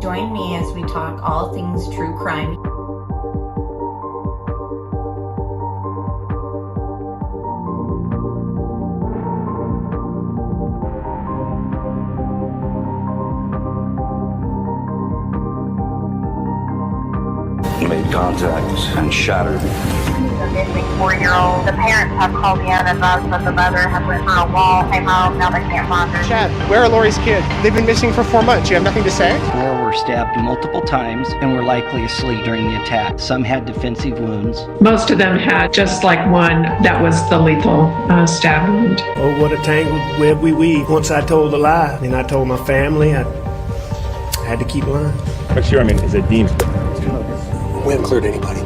Join me as we talk all things true crime. Made contact and shattered. The missing 4-year-old. The parents have called in and advised that the mother has went through a wall, came home, now they can't find her. Chad, where are Lori's kids? They've been missing for 4 months. You have nothing to say? 4 were stabbed multiple times and were likely asleep during the attack. Some had defensive wounds. Most of them had just like one that was the lethal stab wound. Oh, what a tangled web we weave. Once I told a lie, and I told my family, I had to keep lying. McSherman is a demon. We haven't cleared anybody.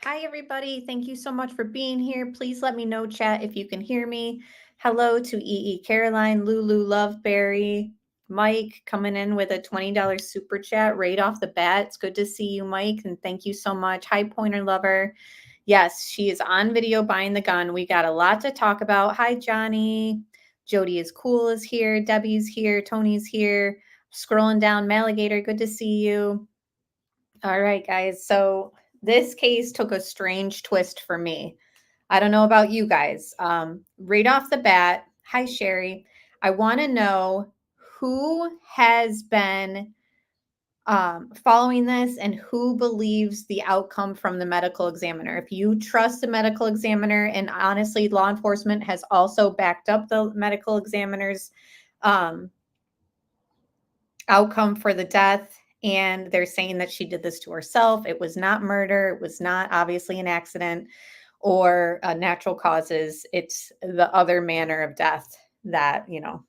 Hi, everybody. Thank you so much for being here. Please let me know, chat, if you can hear me. Hello to Caroline, Lulu, Loveberry, Mike coming in with a $20 super chat right off the bat. It's good to see you, Mike, and thank you so much. Hi, Pointer Lover. Yes, she is on video buying the gun. We got a lot to talk about. Hi, Johnny. Jody is cool is here. Debbie's here. Tony's here. Scrolling down, Maligator, good to see you. All right, guys. So this case took a strange twist for me. I don't know about you guys. Right off the bat, hi, Sherry. I want to know who has been following this and who believes the outcome from the medical examiner. If you trust the medical examiner, and honestly, law enforcement has also backed up the medical examiner's outcome for the death, and they're saying that she did this to herself. It was not murder. It was not obviously an accident or natural causes. It's the other manner of death that, you know,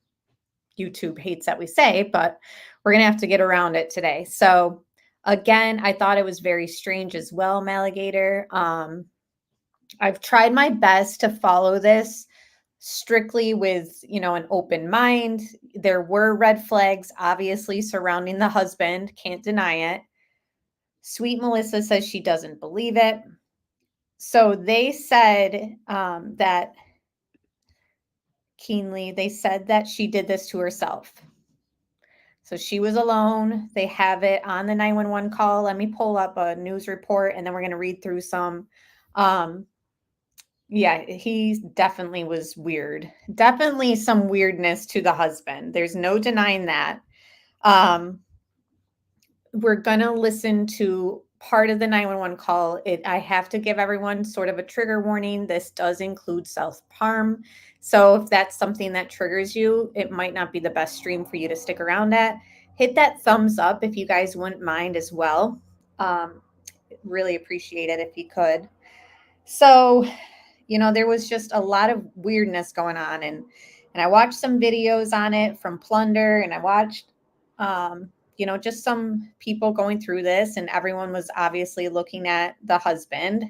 YouTube hates that we say, but we're going to have to get around it today. So again, I thought it was very strange as well, Maligator. I've tried my best to follow this strictly with, you know, an open mind. There were red flags, obviously, surrounding the husband. Can't deny it. Sweet Melissa says she doesn't believe it. So they said that Keenly, they said that she did this to herself. So she was alone. They have it on the 911 call. Let me pull up a news report and then we're going to read through some. Yeah, he definitely was weird. Definitely some weirdness to the husband. There's no denying that. We're going to listen to part of the 911 call. I have to give everyone sort of a trigger warning. This does include self-harm. So if that's something that triggers you, it might not be the best stream for you to stick around at. Hit that thumbs up if you guys wouldn't mind as well. Really appreciate it if you could. So, you know, there was just a lot of weirdness going on. And I watched some videos on it from Plunder, and I watched, you know, just some people going through this, and everyone was obviously looking at the husband.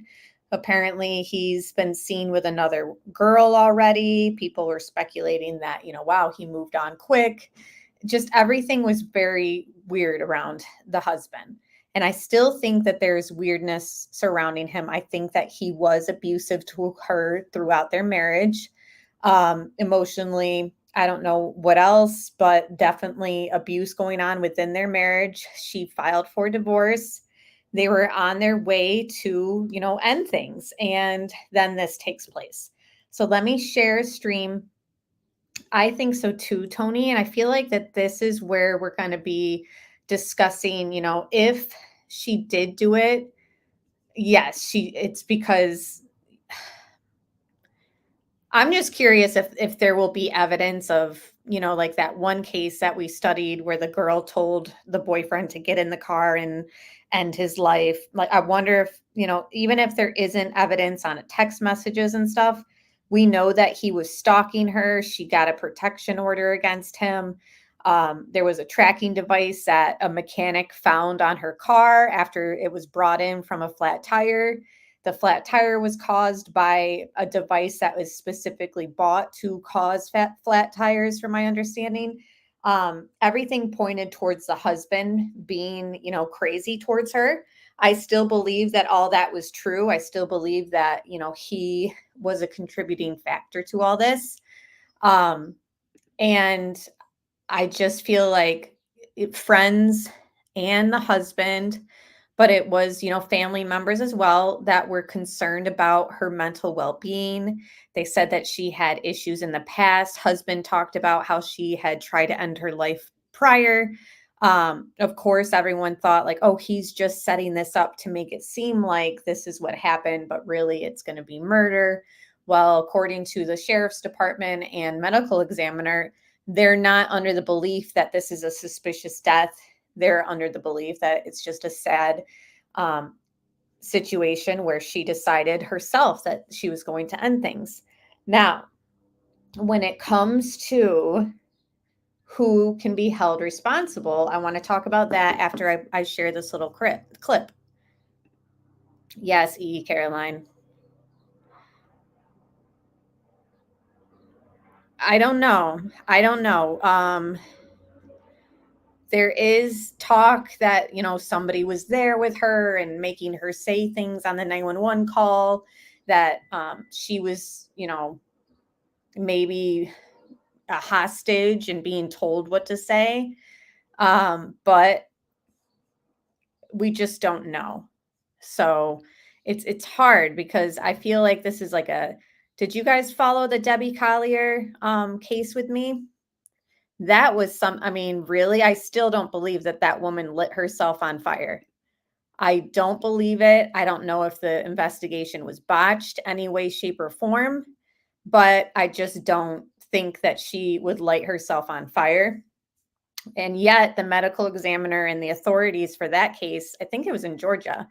Apparently he's been seen with another girl already. People were speculating that, you know, wow, he moved on quick. Just everything was very weird around the husband. And I still think that there's weirdness surrounding him. I think that he was abusive to her throughout their marriage, emotionally. I don't know what else, but definitely abuse going on within their marriage. She filed for divorce. They were on their way to, you know, end things. And then this takes place. So let me share a stream. I think so too, Tony. And I feel like that this is where we're going to be discussing, you know, if she did do it. Yes, it's because I'm just curious if there will be evidence of, you know, like that one case that we studied where the girl told the boyfriend to get in the car and end his life. Like, I wonder if, you know, even if there isn't evidence on text messages and stuff, we know that he was stalking her. She got a protection order against him. There was a tracking device that a mechanic found on her car after it was brought in from a flat tire. The flat tire was caused by a device that was specifically bought to cause flat tires, from my understanding. Everything pointed towards the husband being, crazy towards her. I still believe that all that was true. I still believe that, he was a contributing factor to all this. And I just feel like friends and the husband, but it was, family members as well that were concerned about her mental well-being. They said that she had issues in the past. Husband talked about how she had tried to end her life prior. Of course, everyone thought like, oh, he's just setting this up to make it seem like this is what happened, but really it's going to be murder. Well, according to the sheriff's department and medical examiner, they're not under the belief that this is a suspicious death. They're under the belief that it's just a sad situation where she decided herself that she was going to end things. Now, when it comes to who can be held responsible, I want to talk about that after I share this little clip. Yes, Caroline. I don't know. There is talk that, somebody was there with her and making her say things on the 911 call, that she was, maybe a hostage and being told what to say. But we just don't know. So it's hard because I feel like this is like did you guys follow the Debbie Collier case with me? That was really, I still don't believe that woman lit herself on fire. I don't believe it. I don't know if the investigation was botched any way, shape, or form, but I just don't think that she would light herself on fire. And yet the medical examiner and the authorities for that case, I think it was in Georgia,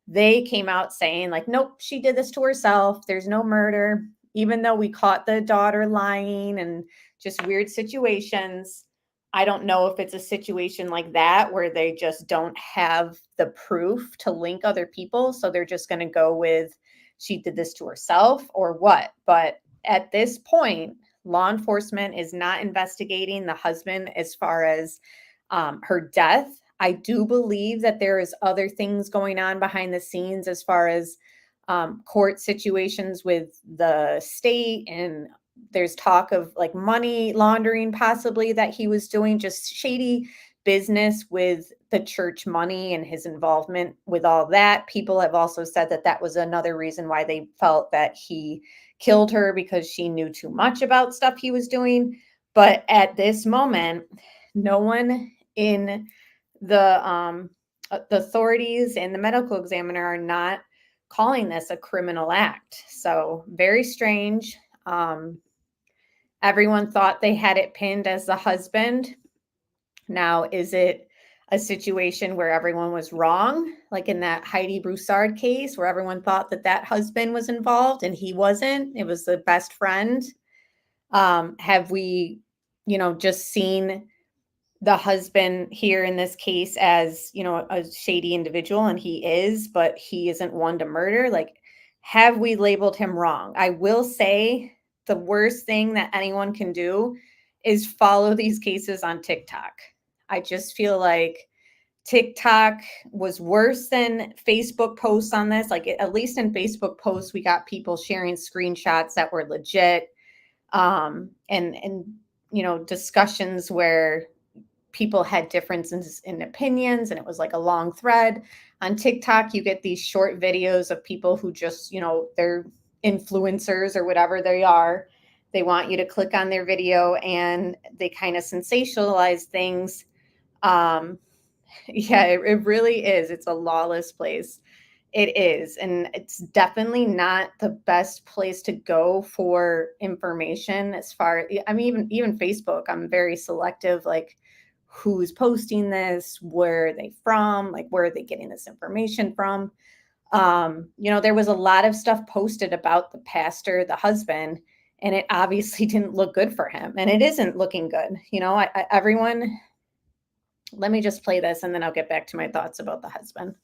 they came out saying like, nope, she did this to herself. There's no murder, even though we caught the daughter lying and just weird situations. I don't know if it's a situation like that where they just don't have the proof to link other people. So they're just going to go with she did this to herself or what. But at this point, law enforcement is not investigating the husband as far as her death. I do believe that there is other things going on behind the scenes as far as court situations with the state, and there's talk of like money laundering possibly that he was doing, just shady business with the church money and his involvement with all that. People have also said that that was another reason why they felt that he killed her, because she knew too much about stuff he was doing. But at this moment, no one in the authorities and the medical examiner are not calling this a criminal act. So very strange. Everyone thought they had it pinned as the husband. Now, is it a situation where everyone was wrong, like in that Heidi Broussard case where everyone thought that husband was involved and he wasn't? It was the best friend. Have we, just seen the husband here in this case as, a shady individual, and he is, but he isn't one to murder? Like, have we labeled him wrong? I will say the worst thing that anyone can do is follow these cases on TikTok. I just feel like TikTok was worse than Facebook posts on this. Like, at least in Facebook posts, we got people sharing screenshots that were legit, and discussions where people had differences in opinions, and it was like a long thread. On TikTok, you get these short videos of people who just, they're influencers or whatever they are. They want you to click on their video and they kind of sensationalize things. Yeah, it really is. It's a lawless place. It is. And it's definitely not the best place to go for information as far, even Facebook, I'm very selective, like who's posting this, where are they from, like where are they getting this information from? There was a lot of stuff posted about the pastor, the husband, and it obviously didn't look good for him. And it isn't looking good. Everyone, let me just play this and then I'll get back to my thoughts about the husband.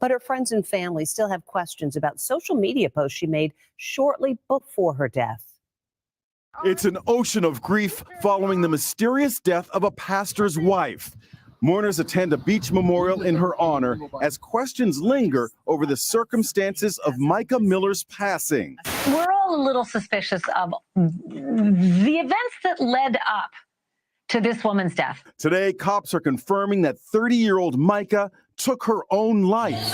But her friends and family still have questions about social media posts she made shortly before her death. It's an ocean of grief following the mysterious death of a pastor's wife. Mourners attend a beach memorial in her honor as questions linger over the circumstances of Mica Miller's passing. We're all a little suspicious of the events that led up to this woman's death. Today, cops are confirming that 30-year-old Mica took her own life.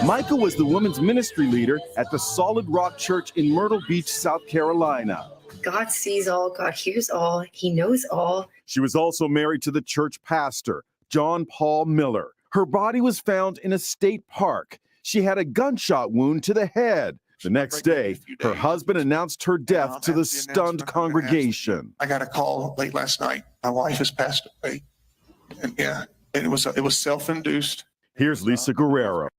Mica was the women's ministry leader at the Solid Rock Church in Myrtle Beach, South Carolina. God sees all, God hears all, he knows all. She was also married to the church pastor, John Paul Miller. Her body was found in a state park. She had a gunshot wound to the head. The next day, her husband announced her death to the stunned congregation. I got a call late last night. My wife has passed away. And yeah, it was self-induced. Here's Lisa Guerrero.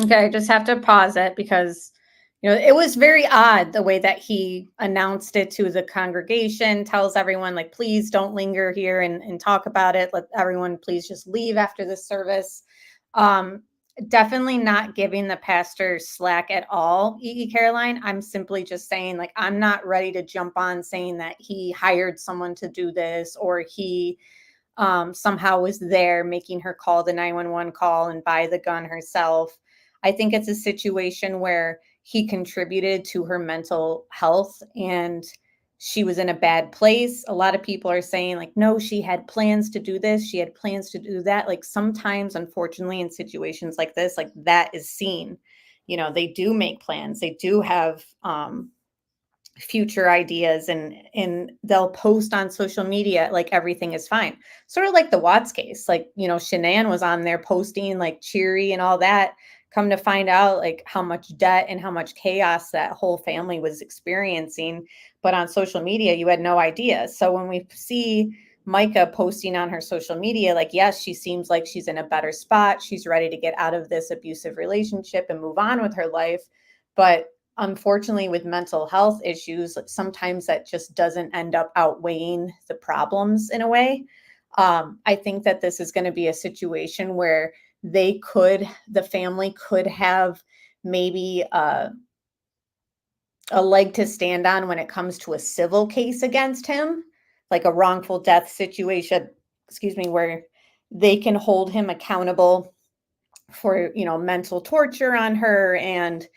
Okay, I just have to pause it because, it was very odd the way that he announced it to the congregation, tells everyone, like, please don't linger here and talk about it. Let everyone please just leave after the service. Definitely not giving the pastor slack at all, Caroline. I'm simply just saying, like, I'm not ready to jump on saying that he hired someone to do this or he somehow was there making her call the 911 call and buy the gun herself. I think it's a situation where he contributed to her mental health and she was in a bad place. A lot of people are saying, like, no, she had plans to do this. She had plans to do that. Like, sometimes, unfortunately, in situations like this, like, that is seen. They do make plans. They do have future ideas and they'll post on social media like everything is fine. Sort of like the Watts case. Like, Shanann was on there posting like cheery and all that. Come to find out, like, how much debt and how much chaos that whole family was experiencing. But on social media, you had no idea. So when we see Mica posting on her social media, like, yes, she seems like she's in a better spot. She's ready to get out of this abusive relationship and move on with her life. But unfortunately, with mental health issues, sometimes that just doesn't end up outweighing the problems in a way. I think that this is going to be a situation where the family could have maybe a leg to stand on when it comes to a civil case against him, like a wrongful death situation, where they can hold him accountable for, mental torture on her and,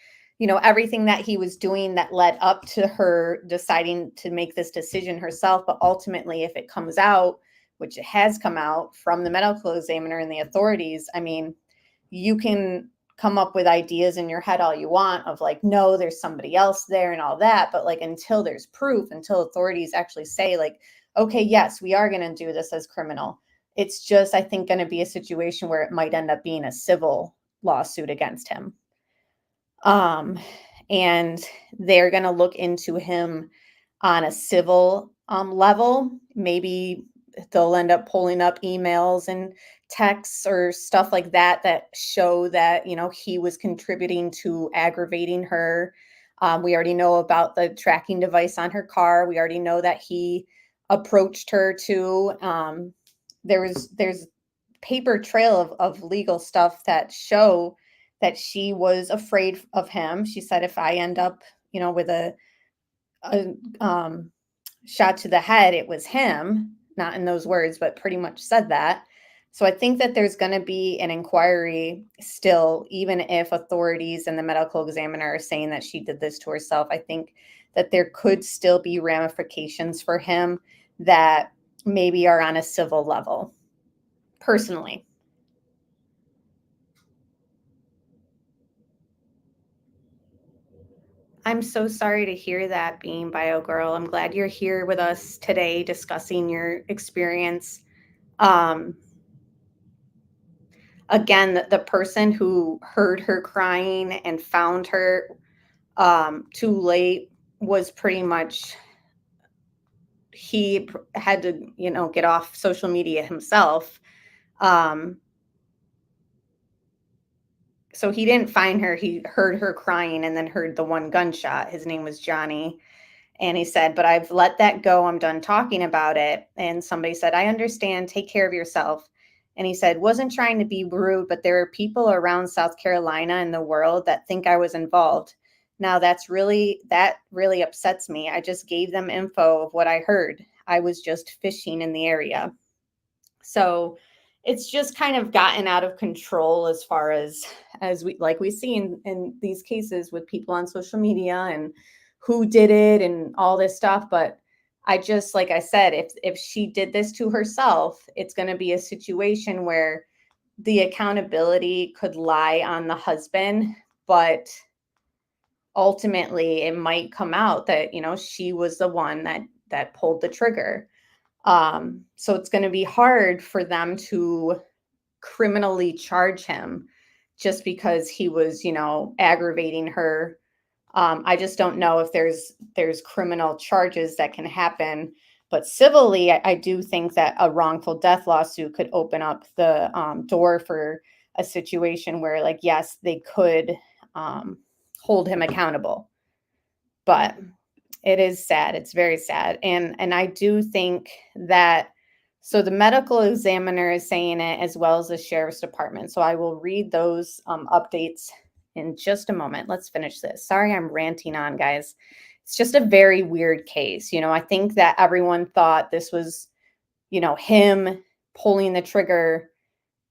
everything that he was doing that led up to her deciding to make this decision herself. But ultimately, if it comes out, which it has come out from the medical examiner and the authorities, I mean, you can come up with ideas in your head all you want of like, no, there's somebody else there and all that. But like, until there's proof, until authorities actually say like, okay, yes, we are going to do this as criminal. It's just, I think, going to be a situation where it might end up being a civil lawsuit against him. And they're going to look into him on a civil level. Maybe they'll end up pulling up emails and texts or stuff like that that show that, he was contributing to aggravating her. We already know about the tracking device on her car. We already know that he approached her too. There's paper trail of legal stuff that show that she was afraid of him. She said, if I end up, with a shot to the head, it was him. Not in those words, but pretty much said that. So I think that there's going to be an inquiry still, even if authorities and the medical examiner are saying that she did this to herself. I think that there could still be ramifications for him that maybe are on a civil level, personally. I'm so sorry to hear that, Being Bio Girl. I'm glad you're here with us today discussing your experience. Again, the person who heard her crying and found her too late was pretty much, he had to, get off social media himself. So he didn't find her. He heard her crying and then heard the one gunshot. His name was Johnny. And he said, but I've let that go. I'm done talking about it. And somebody said, I understand. Take care of yourself. And he said, wasn't trying to be rude, but there are people around South Carolina in the world that think I was involved. Now that really upsets me. I just gave them info of what I heard. I was just fishing in the area. So it's just kind of gotten out of control as far as we see in these cases with people on social media and who did it and all this stuff. But I just, like I said, if she did this to herself, it's going to be a situation where the accountability could lie on the husband, but ultimately it might come out that, she was the one that pulled the trigger. So it's going to be hard for them to criminally charge him just because he was, aggravating her. I just don't know if there's criminal charges that can happen, but civilly, I do think that a wrongful death lawsuit could open up the door for a situation where, like, yes, they could hold him accountable. But it is sad. It's very sad. And I do think that, so the medical examiner is saying it as well as the sheriff's department. So I will read those updates in just a moment. Let's finish this. Sorry, I'm ranting on, guys. It's just a very weird case. I think that everyone thought this was, him pulling the trigger,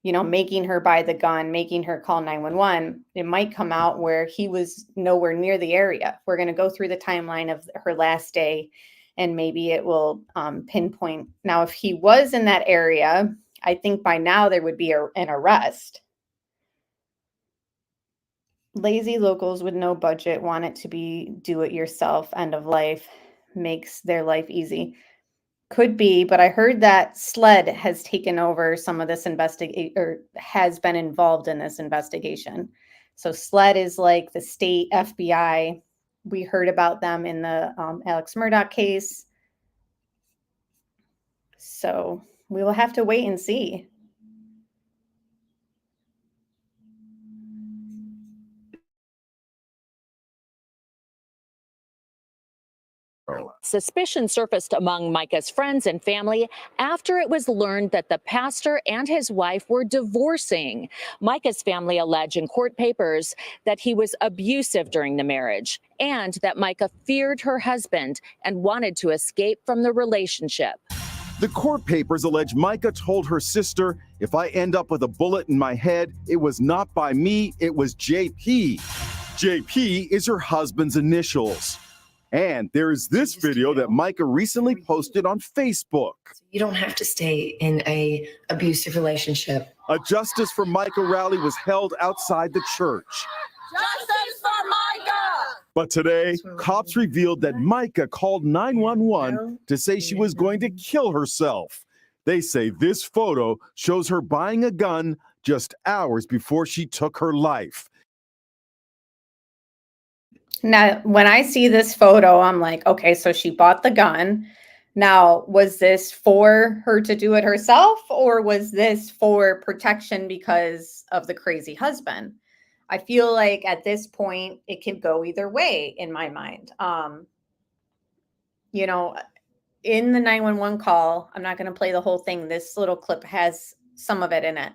making her buy the gun, making her call 911. It might come out where he was nowhere near the area. We're going to go through the timeline of her last day, and maybe it will pinpoint. Now, if he was in that area, I think by now there would be an arrest. Lazy locals with no budget want it to be do-it-yourself, end of life, makes their life easy. Could be, but I heard that SLED has taken over some of this or has been involved in this investigation. So SLED is like the state FBI. We heard about them in the Alex Murdaugh case. So we will have to wait and see. Suspicion surfaced among Mica's friends and family after it was learned that the pastor and his wife were divorcing. Mica's family alleged in court papers that he was abusive during the marriage and that Mica feared her husband and wanted to escape from the relationship. The court papers allege Mica told her sister, if I end up with a bullet in my head, it was not by me, it was JP. JP is her husband's initials. And there is this video that Mica recently posted on Facebook. You don't have to stay in an abusive relationship. A Justice for Mica rally was held outside the church. Justice for Mica! But today, cops revealed that Mica called 911 to say she was going to kill herself. They say this photo shows her buying a gun just hours before she took her life. Now, when I see this photo, I'm like, okay, so she bought the gun. Now, was this for her to do it herself, or was this for protection because of the crazy husband? I feel like at this point, it could go either way in my mind. In the 911 call, I'm not going to play the whole thing. This little clip has some of it in it.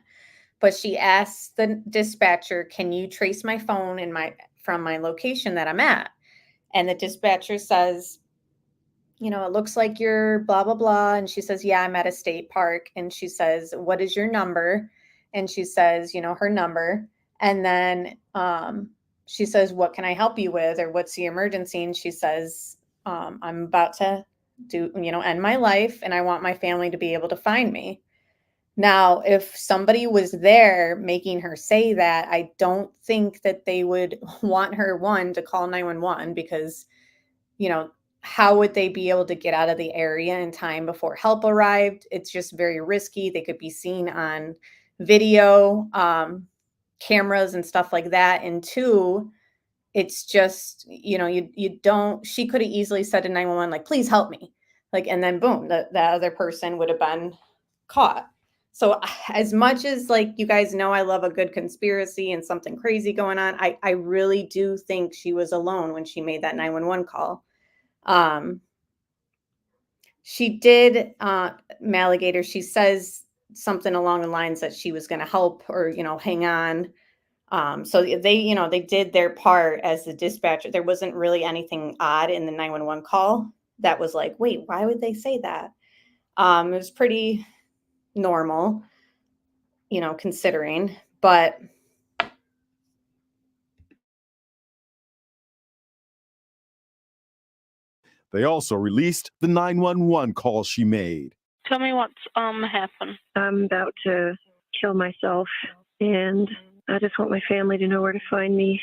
But she asked the dispatcher, can you trace my phone from my location that I'm at? And the dispatcher says, it looks like you're blah, blah, blah. And she says, yeah, I'm at a state park. And she says, what is your number? And she says, her number. And then she says, what can I help you with? Or what's the emergency? And she says, I'm about to end my life, and I want my family to be able to find me. Now, if somebody was there making her say that, I don't think that they would want her, to call 911 because, how would they be able to get out of the area in time before help arrived? It's just very risky. They could be seen on video, cameras and stuff like that. And two, it's just, she could have easily said to 911, like, please help me. And then boom, the other person would have been caught. So as much as, you guys know, I love a good conspiracy and something crazy going on, I really do think she was alone when she made that 911 call. She did, Maligator, she says something along the lines that she was going to help or, hang on. So they, they did their part as the dispatcher. There wasn't really anything odd in the 911 call that was like, wait, why would they say that? It was pretty normal, considering, but They also released the 911 call she made. Tell me what's happened. I'm about to kill myself, and I just want my family to know where to find me.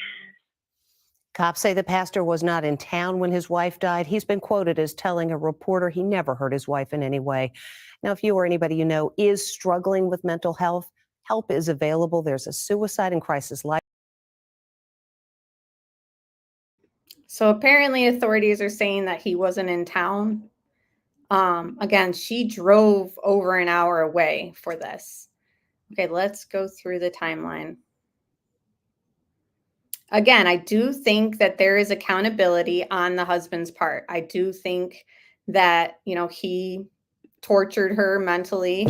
Cops say the pastor was not in town when his wife died. He's been quoted as telling a reporter he never hurt his wife in any way. Now, if you or anybody you know is struggling with mental health, help is available. There's a suicide and crisis line. So apparently authorities are saying that he wasn't in town. Again, she drove over an hour away for this. Okay, let's go through the timeline. Again, I do think that there is accountability on the husband's part. I do think that, he tortured her mentally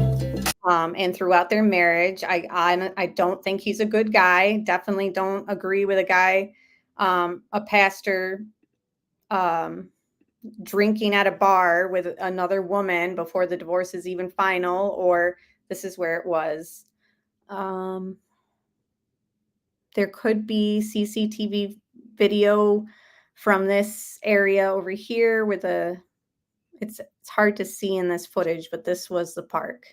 and throughout their marriage. I don't think he's a good guy. Definitely don't agree with a guy, a pastor, drinking at a bar with another woman before the divorce is even final, or this is where it was. There could be CCTV video from this area over here with it's hard to see in this footage, but this was the park.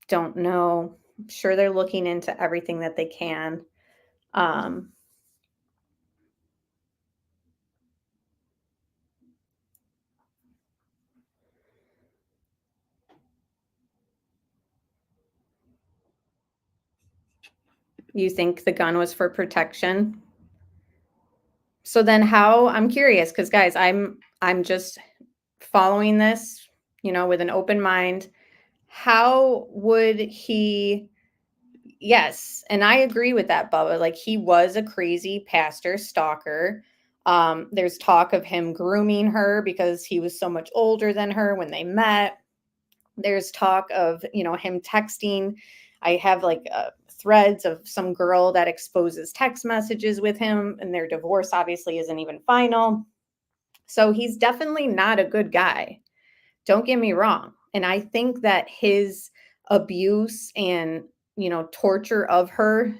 Don't know. I'm sure they're looking into everything that they can. You think the gun was for protection? So then I'm curious, because guys, I'm just following this, with an open mind. How would he? Yes, and I agree with that, Bubba. Like, he was a crazy pastor stalker. There's talk of him grooming her because he was so much older than her when they met. There's talk of, him texting. I have like threads of some girl that exposes text messages with him, and their divorce obviously isn't even final. So he's definitely not a good guy. Don't get me wrong. And I think that his abuse and, torture of her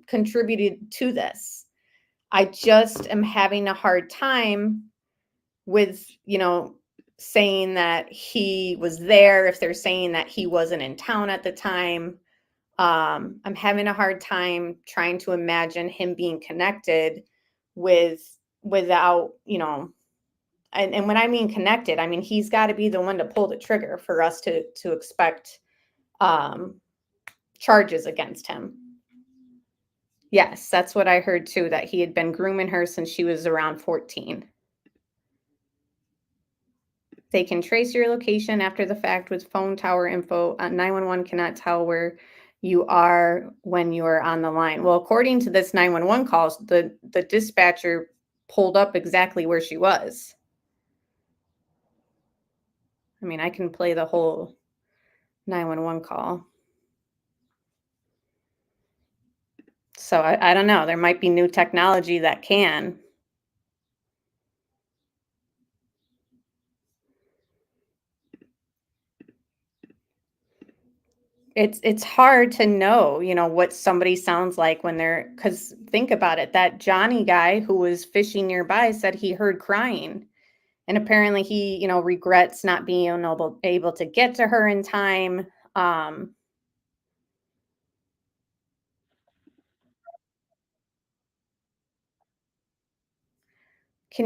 contributed to this. I just am having a hard time with, saying that he was there if they're saying that he wasn't in town at the time. I'm having a hard time trying to imagine him being connected without, and when I mean connected, I mean, he's got to be the one to pull the trigger for us to expect charges against him. Yes, that's what I heard too, that he had been grooming her since she was around 14. They can trace your location after the fact with phone tower info. 911 cannot tell where you are when you are on the line. Well, according to this 911 calls, the dispatcher pulled up exactly where she was. I mean, I can play the whole 911 call. So I don't know. There might be new technology that can. It's hard to know, what somebody sounds like when they're, because think about it. That Johnny guy who was fishing nearby said he heard crying. And apparently he, regrets not being able to get to her in time. Can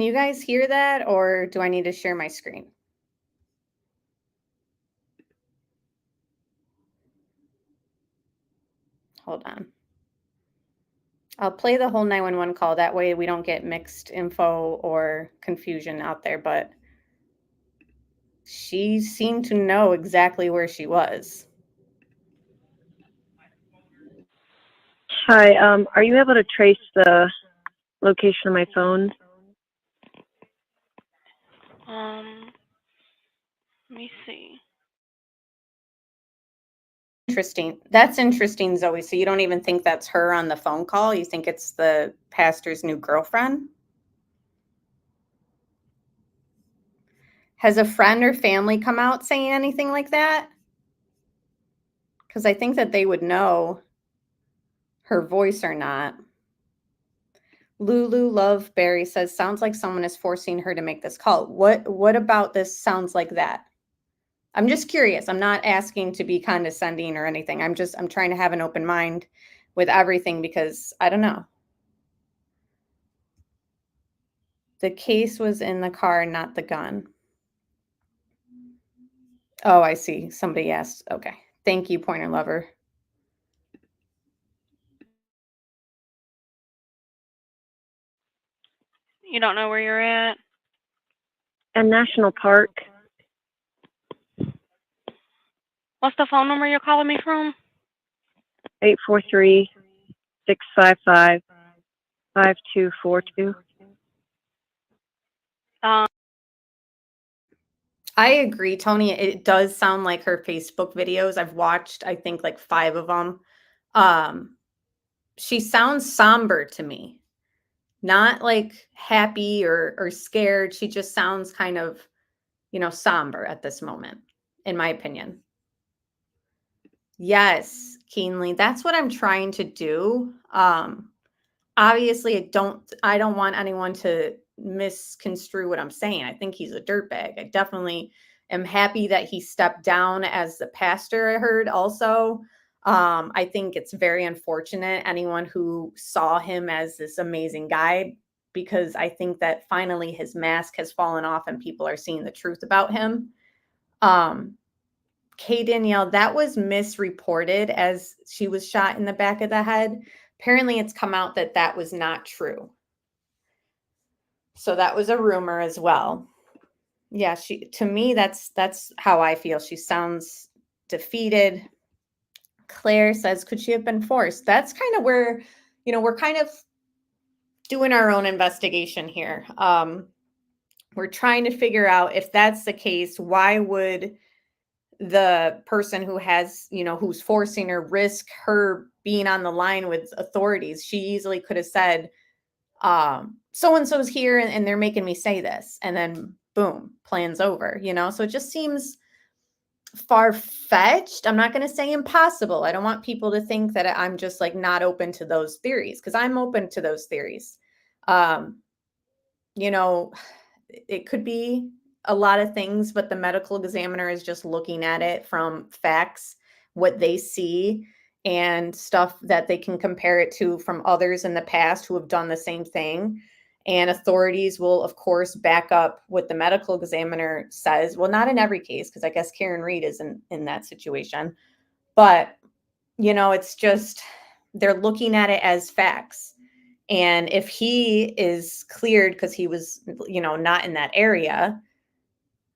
you guys hear that, or do I need to share my screen? Hold on. I'll play the whole 911 call. That way we don't get mixed info or confusion out there, but she seemed to know exactly where she was. Hi, are you able to trace the location of my phone? Let me see. Interesting. That's interesting, Zoe. So you don't even think that's her on the phone call? You think it's the pastor's new girlfriend? Has a friend or family come out saying anything like that? Because I think that they would know her voice or not. Lulu Love Berry says, sounds like someone is forcing her to make this call. What about this sounds like that? I'm just curious. I'm not asking to be condescending or anything. I'm trying to have an open mind with everything because I don't know. The case was in the car, not the gun. Oh, I see. Somebody asked. Okay. Thank you, Pointer Lover. You don't know where you're at? A national park. What's the phone number you're calling me from? 843-655-5242. I agree, Tony. It does sound like her Facebook videos. I've watched, I think, like 5 of them. She sounds somber to me. Not like happy or scared. She just sounds kind of, somber at this moment, in my opinion. Yes, keenly. That's what I'm trying to do. Obviously, I don't want anyone to misconstrue what I'm saying. I think he's a dirtbag. I definitely am happy that he stepped down as the pastor, I heard also. I think it's very unfortunate, anyone who saw him as this amazing guy, because I think that finally his mask has fallen off and people are seeing the truth about him. Kay Danielle, that was misreported as she was shot in the back of the head. Apparently, it's come out that that was not true. So that was a rumor as well. Yeah, to me, that's how I feel. She sounds defeated. Claire says, could she have been forced? That's kind of where, we're kind of doing our own investigation here. We're trying to figure out if that's the case, why would the person who has, who's forcing her risk her being on the line with authorities? She easily could have said, so-and-so's here and they're making me say this. And then boom, plan's over, So it just seems far-fetched. I'm not going to say impossible. I don't want people to think that I'm just like not open to those theories, because I'm open to those theories. It could be a lot of things, but the medical examiner is just looking at it from facts, what they see, and stuff that they can compare it to from others in the past who have done the same thing. And authorities will, of course, back up what the medical examiner says. Well, not in every case, because I guess Karen Reed isn't in that situation. But, it's just they're looking at it as facts. And if he is cleared because he was, not in that area,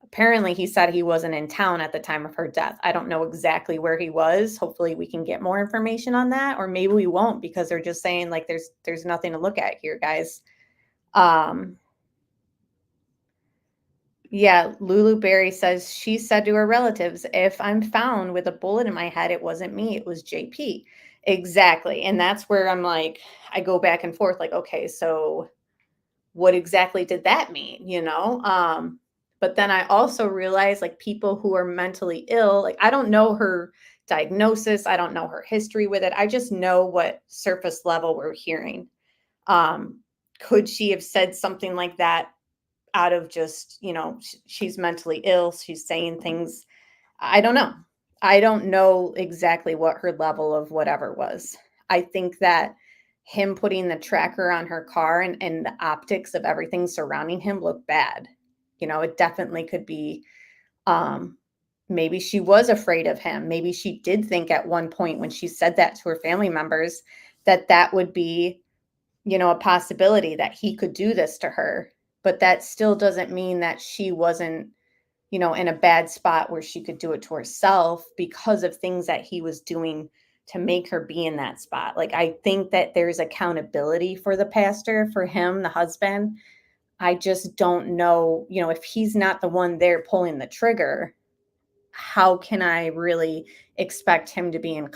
apparently he said he wasn't in town at the time of her death. I don't know exactly where he was. Hopefully we can get more information on that, or maybe we won't, because they're just saying like there's nothing to look at here, guys. Yeah, Lulu Berry says she said to her relatives, if I'm found with a bullet in my head, it wasn't me, it was JP. Exactly. And that's where I'm like, I go back and forth like, okay, so what exactly did that mean? But then I also realize like people who are mentally ill, like I don't know her diagnosis. I don't know her history with it. I just know what surface level we're hearing. Could she have said something like that out of just, she's mentally ill, she's saying things? I don't know. I don't know exactly what her level of whatever was. I think that him putting the tracker on her car and the optics of everything surrounding him looked bad. It definitely could be, maybe she was afraid of him. Maybe she did think at one point when she said that to her family members that would be, a possibility that he could do this to her. But that still doesn't mean that she wasn't, in a bad spot where she could do it to herself because of things that he was doing to make her be in that spot. Like, I think that there's accountability for the pastor, for him, the husband. I just don't know, if he's not the one there pulling the trigger, how can I really expect him to be in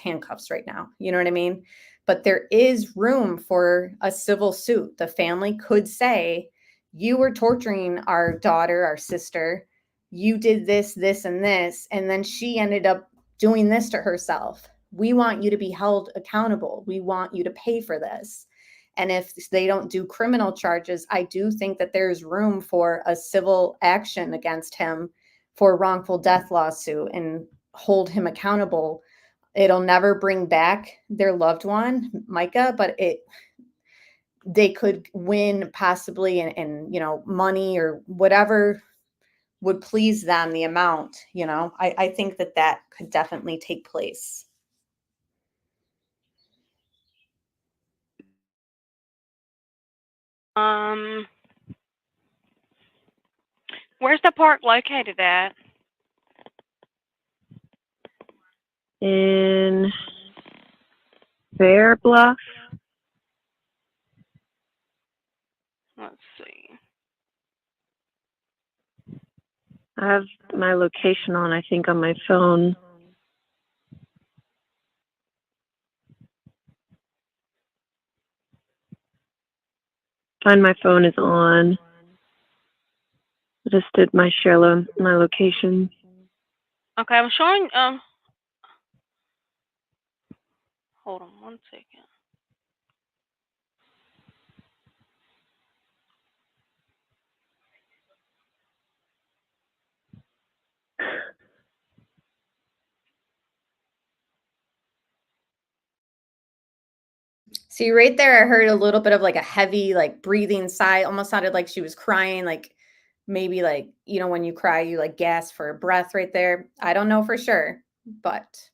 handcuffs right now? You know what I mean? But there is room for a civil suit. The family could say, you were torturing our daughter, our sister. You did this, this, and this. And then she ended up doing this to herself. We want you to be held accountable. We want you to pay for this. And if they don't do criminal charges, I do think that there's room for a civil action against him for a wrongful death lawsuit and hold him accountable. It'll never bring back their loved one, Mica, but they could win possibly and money or whatever would please them, the amount. I think that could definitely take place. Where's the park located at? In Fair Bluff. Let's see. I have my location on, I think, on my phone. Find my phone is on. I just did my my location. Okay, I'm showing. Hold on 1 second. See, right there, I heard a little bit of like a heavy, like breathing sigh. Almost sounded like she was crying, like maybe like, when you cry, you like gasp for a breath right there. I don't know for sure, but.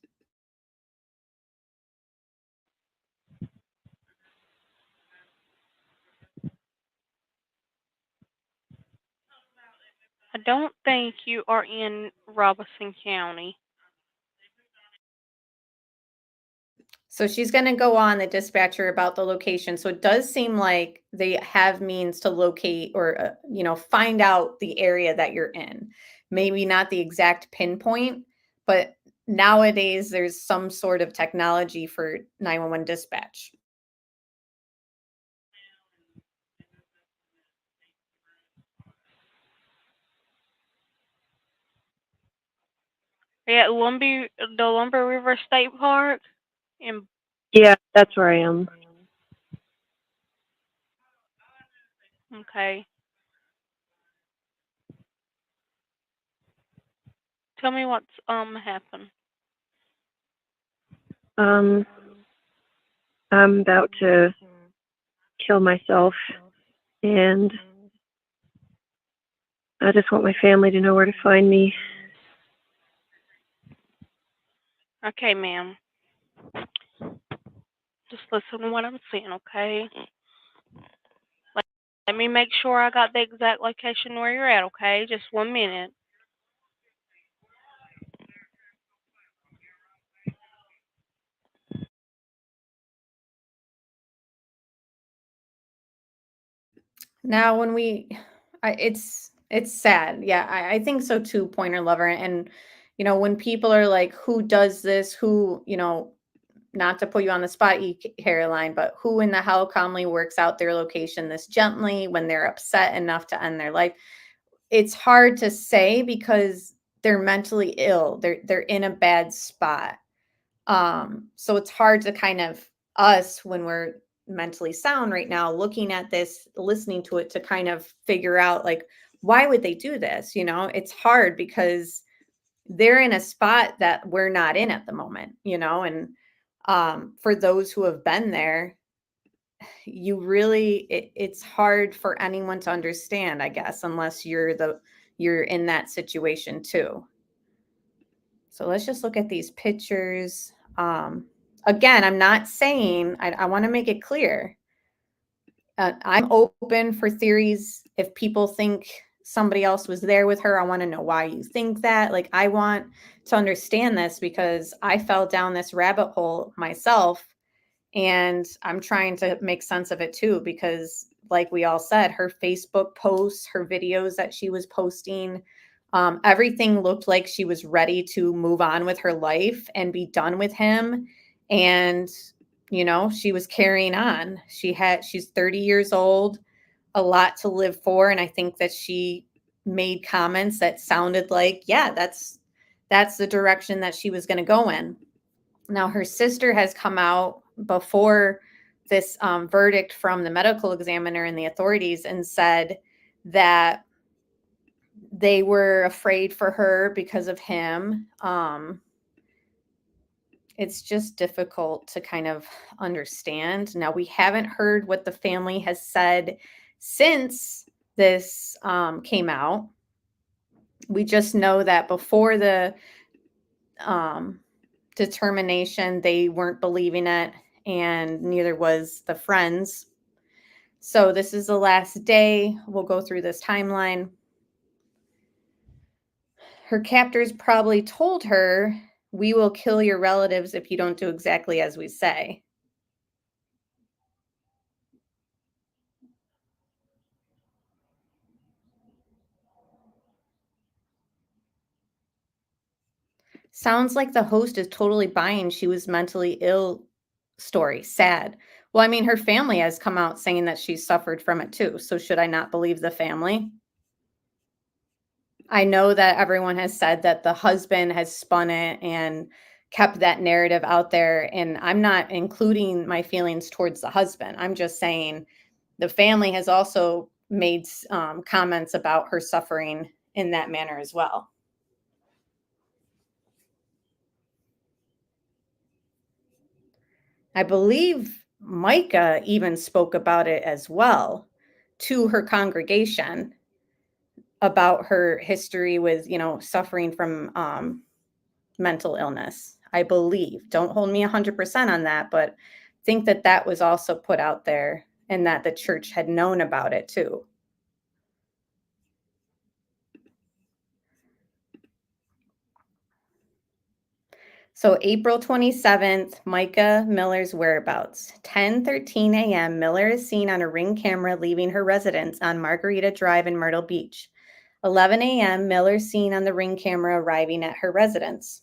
I don't think you are in Robeson County. So she's going to go on the dispatcher about the location. So it does seem like they have means to locate or, find out the area that you're in. Maybe not the exact pinpoint, but nowadays there's some sort of technology for 911 dispatch. Yeah, the Lumber River State Park. Yeah, that's where I am. Okay. Tell me what's happened. I'm about to kill myself, and I just want my family to know where to find me. Okay, ma'am. Just listen to what I'm saying, okay? Let me make sure I got the exact location where you're at, okay? Just 1 minute. Now, it's sad. Yeah, I think so too, Pointer Lover. And, when people are like, who does this? Who, not to put you on the spot, Caroline, but who in the hell calmly works out their location this gently when they're upset enough to end their life? It's hard to say because they're mentally ill. They're in a bad spot. So it's hard to kind of us when we're mentally sound right now, looking at this, listening to it to kind of figure out like, why would they do this? It's hard because they're in a spot that we're not in at the moment, and for those who have been there, it's hard for anyone to understand, I guess, unless you're in that situation too. So let's just look at these pictures. Again, I'm not saying, I want to make it clear. I'm open for theories. If people think somebody else was there with her, I want to know why you think that. Like, I want to understand this because I fell down this rabbit hole myself, and I'm trying to make sense of it too, because like we all said, her Facebook posts, her videos that she was posting, Everything looked like she was ready to move on with her life and be done with him. And, you know, she was carrying on. She's 30 years old, a lot to live for. And I think that she made comments that sounded like, yeah, that's the direction that she was going to go in. Now, her sister has come out before this verdict from the medical examiner and the authorities and said that they were afraid for her because of him. It's just difficult to kind of understand. Now, we haven't heard what the family has said since this came out. We just know that before the determination, they weren't believing it, and neither was the friends. So this is the last day. We'll go through this timeline. Her captors probably told her, "We will kill your relatives if you don't do exactly as we say." Sounds like the host is totally buying she was mentally ill story. Sad. Well, I mean, her family has come out saying that she suffered from it too. So should I not believe the family? I know that everyone has said that the husband has spun it and kept that narrative out there. And I'm not including my feelings towards the husband. I'm just saying the family has also made comments about her suffering in that manner as well. I believe Mica even spoke about it as well to her congregation about her history with, suffering from mental illness. I believe. Don't hold me 100% on that, but think that that was also put out there and that the church had known about it too. So April 27th, Mica Miller's whereabouts. 10:13 a.m., Miller is seen on a Ring camera leaving her residence on Margarita Drive in Myrtle Beach. 11 a.m., Miller seen on the Ring camera arriving at her residence.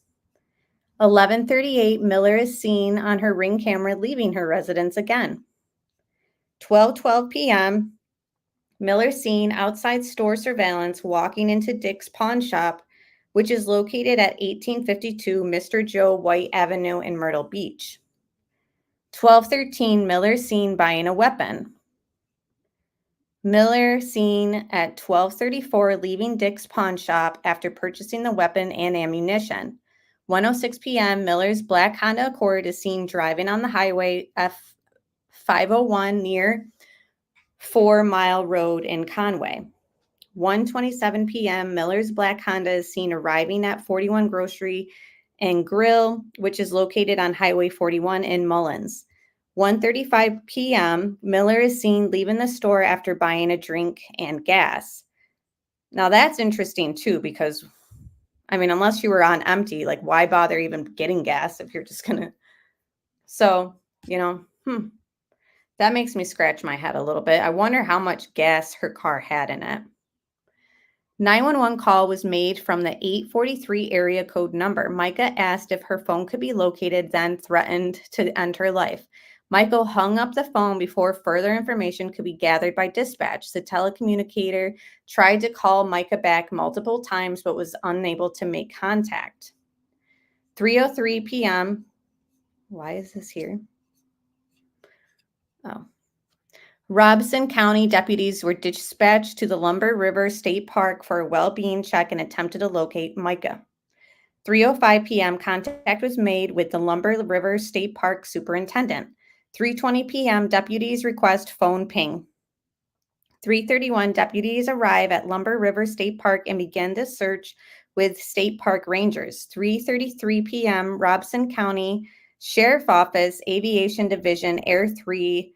11:38, Miller is seen on her Ring camera leaving her residence again. 12:12 p.m., Miller seen outside store surveillance walking into Dick's Pawn Shop, which is located at 1852 Mr. Joe White Avenue in Myrtle Beach. 12:13, Miller seen buying a weapon. Miller seen at 12:34 leaving Dick's Pawn Shop after purchasing the weapon and ammunition. 1:06 p.m., Miller's black Honda Accord is seen driving on the highway F501 near 4 Mile Road in Conway. 1:27 p.m., Miller's black Honda is seen arriving at 41 Grocery and Grill, which is located on Highway 41 in Mullins. 1:35 p.m., Miller is seen leaving the store after buying a drink and gas. Now that's interesting too, because, I mean, unless you were on empty, like why bother even getting gas if you're just gonna, so, that makes me scratch my head a little bit. I wonder how much gas her car had in it. 911 call was made from the 843 area code number. Mica asked if her phone could be located, then threatened to end her life. Michael hung up the phone before further information could be gathered by dispatch. The telecommunicator tried to call Mica back multiple times, but was unable to make contact. 3:03 p.m. Why is this here? Oh. Robson County deputies were dispatched to the Lumber River State Park for a well-being check and attempted to locate Mica. 3:05 p.m., contact was made with the Lumber River State Park superintendent. 3:20 p.m., deputies request phone ping. 3:31, deputies arrive at Lumber River State Park and begin the search with state park rangers. 3:33 p.m., Robson County Sheriff Office, Aviation Division, Air 3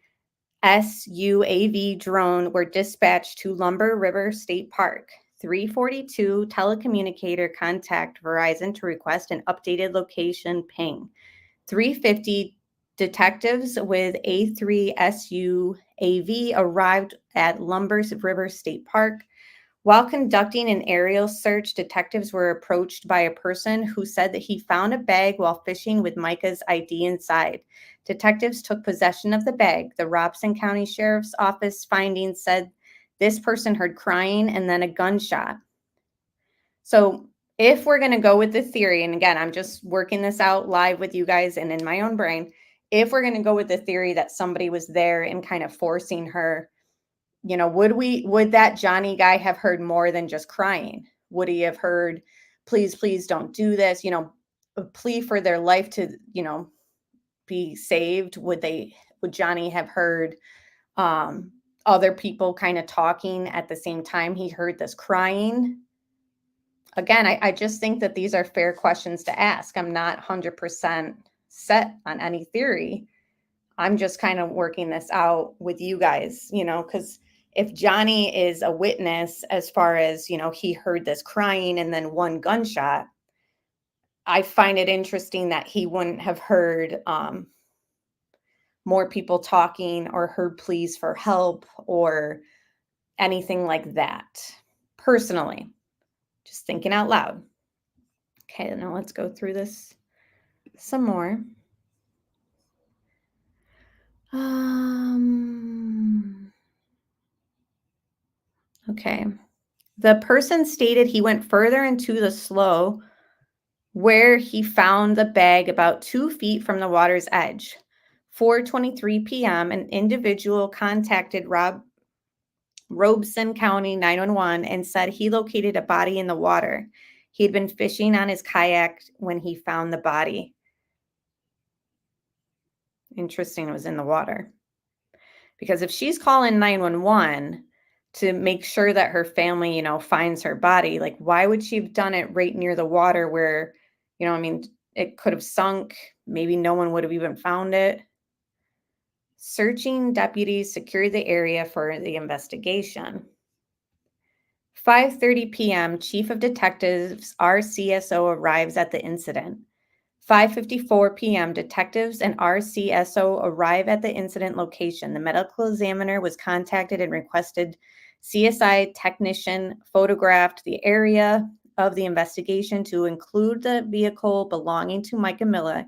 SUAV drone were dispatched to Lumber River State Park. 3:42, telecommunicator contact Verizon to request an updated location ping. 3:50, detectives with A3 SUAV arrived at Lumber River State Park. While conducting an aerial search, detectives were approached by a person who said that he found a bag while fishing with Mica's ID inside. Detectives took possession of the bag. The Robeson County Sheriff's Office findings said this person heard crying and then a gunshot. So if we're going to go with the theory, and again, I'm just working this out live with you guys and in my own brain, if we're going to go with the theory that somebody was there and kind of forcing her, you know, would that Johnny guy have heard more than just crying? Would he have heard, please, please don't do this, you know, a plea for their life to, you know, be saved? Would Johnny have heard other people kind of talking at the same time he heard this crying? Again, I just think that these are fair questions to ask. I'm not 100% set on any theory. I'm just kind of working this out with you guys, you know, because if Johnny is a witness as far as, you know, he heard this crying and then one gunshot, I find it interesting that he wouldn't have heard more people talking or heard pleas for help or anything like that. Personally, just thinking out loud. Okay, now let's go through this some more. Okay. The person stated he went further into the slough where he found the bag about 2 feet from the water's edge. 4:23 p.m., an individual contacted Robeson County 911 and said he located a body in the water. He had been fishing on his kayak when he found the body. Interesting, it was in the water. Because if she's calling 911 to make sure that her family, you know, finds her body, like why would she have done it right near the water where, you know, I mean, it could have sunk. Maybe no one would have even found it. Searching deputies secured the area for the investigation. 5:30 p.m., Chief of Detectives RCSO arrives at the incident. 5:54 p.m., detectives and RCSO arrive at the incident location. The medical examiner was contacted and requested CSI technician photographed the area of the investigation to include the vehicle belonging to Mica Miller.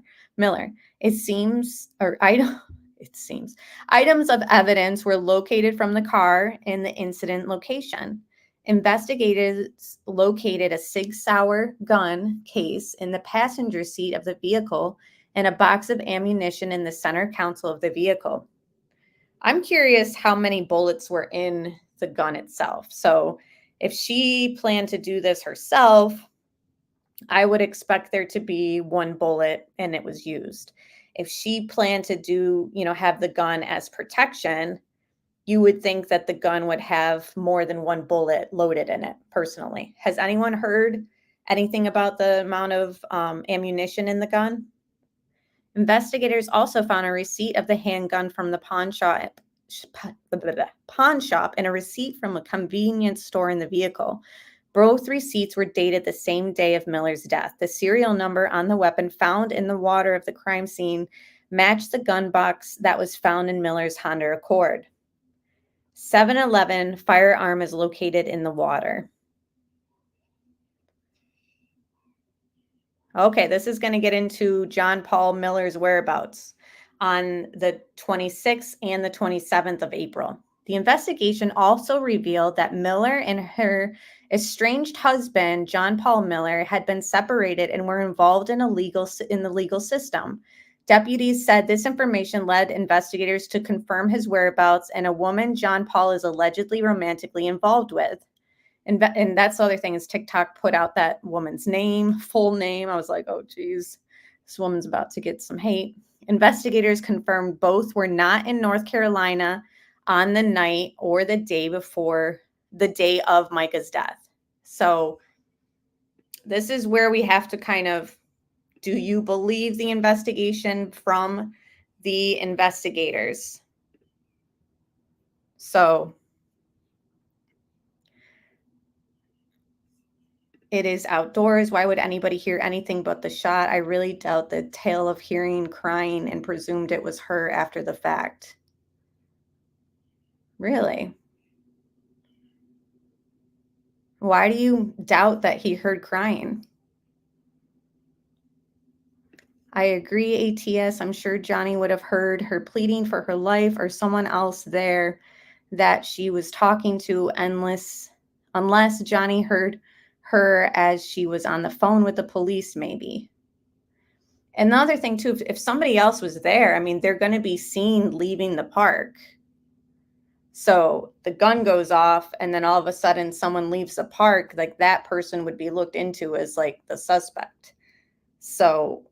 Items of evidence were located from the car in the incident location. Investigators located a Sig Sauer gun case in the passenger seat of the vehicle and a box of ammunition in the center console of the vehicle. I'm curious how many bullets were in the gun itself. So if she planned to do this herself, I would expect there to be one bullet and it was used. If she planned to do, you know, have the gun as protection, you would think that the gun would have more than one bullet loaded in it, personally. Has anyone heard anything about the amount of ammunition in the gun? Investigators also found a receipt of the handgun from the pawn shop and a receipt from a convenience store in the vehicle. Both receipts were dated the same day of Miller's death. The serial number on the weapon found in the water of the crime scene matched the gun box that was found in Miller's Honda Accord. 7-Eleven firearm is located in the water. Okay, this is going to get into John Paul Miller's whereabouts on the 26th and the 27th of April. The investigation also revealed that Miller and her estranged husband, John Paul Miller, had been separated and were involved in the legal system. Deputies said this information led investigators to confirm his whereabouts and a woman John Paul is allegedly romantically involved with. And that's the other thing is TikTok put out that woman's name, full name. I was like, oh, geez, this woman's about to get some hate. Investigators confirmed both were not in North Carolina on the night or the day before the day of Mica's death. So this is where we have to kind of, do you believe the investigation from the investigators? So it is outdoors. Why would anybody hear anything but the shot? I really doubt the tale of hearing crying and presumed it was her after the fact. Really? Why do you doubt that he heard crying? I agree, ATS. I'm sure Johnny would have heard her pleading for her life or someone else there that she was talking to unless Johnny heard her as she was on the phone with the police, maybe. And the other thing too, if somebody else was there, I mean, they're going to be seen leaving the park. So the gun goes off and then all of a sudden someone leaves the park, like that person would be looked into as like the suspect. So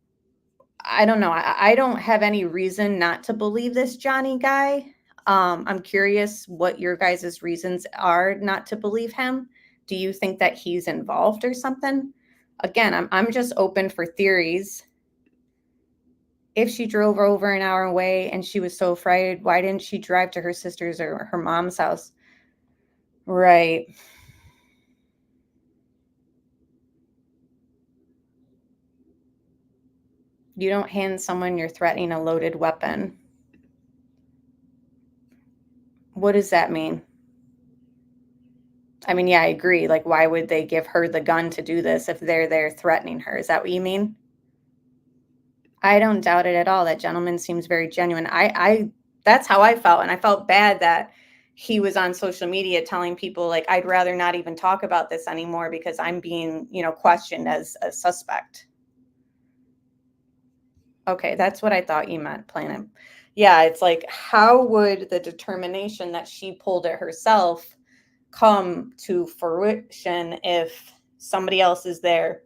I don't know. I don't have any reason not to believe this Johnny guy. I'm curious what your guys' reasons are not to believe him. Do you think that he's involved or something? Again, I'm just open for theories. If she drove over an hour away and she was so afraid, why didn't she drive to her sister's or her mom's house? Right. You don't hand someone you're threatening a loaded weapon. What does that mean? I mean, yeah, I agree. Like, why would they give her the gun to do this if they're there threatening her? Is that what you mean? I don't doubt it at all. That gentleman seems very genuine. That's how I felt. And I felt bad that he was on social media telling people like, I'd rather not even talk about this anymore because I'm being, questioned as a suspect. Okay, that's what I thought you meant, Planet. Yeah, it's like, how would the determination that she pulled it herself come to fruition if somebody else is there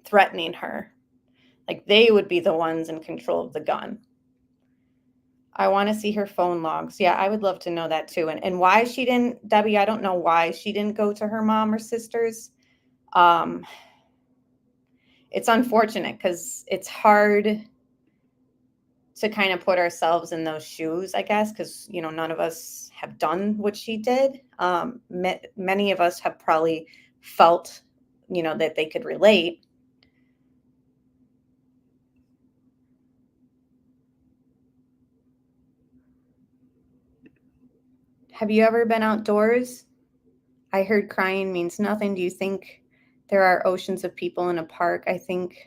threatening her? Like, they would be the ones in control of the gun. I want to see her phone logs. Yeah, I would love to know that too. And why she didn't, Debbie, I don't know why she didn't go to her mom or sisters. It's unfortunate because it's hard to kind of put ourselves in those shoes, I guess, because, none of us have done what she did. Many of us have probably felt, that they could relate. Have you ever been outdoors? I heard crying means nothing. Do you think there are oceans of people in a park? I think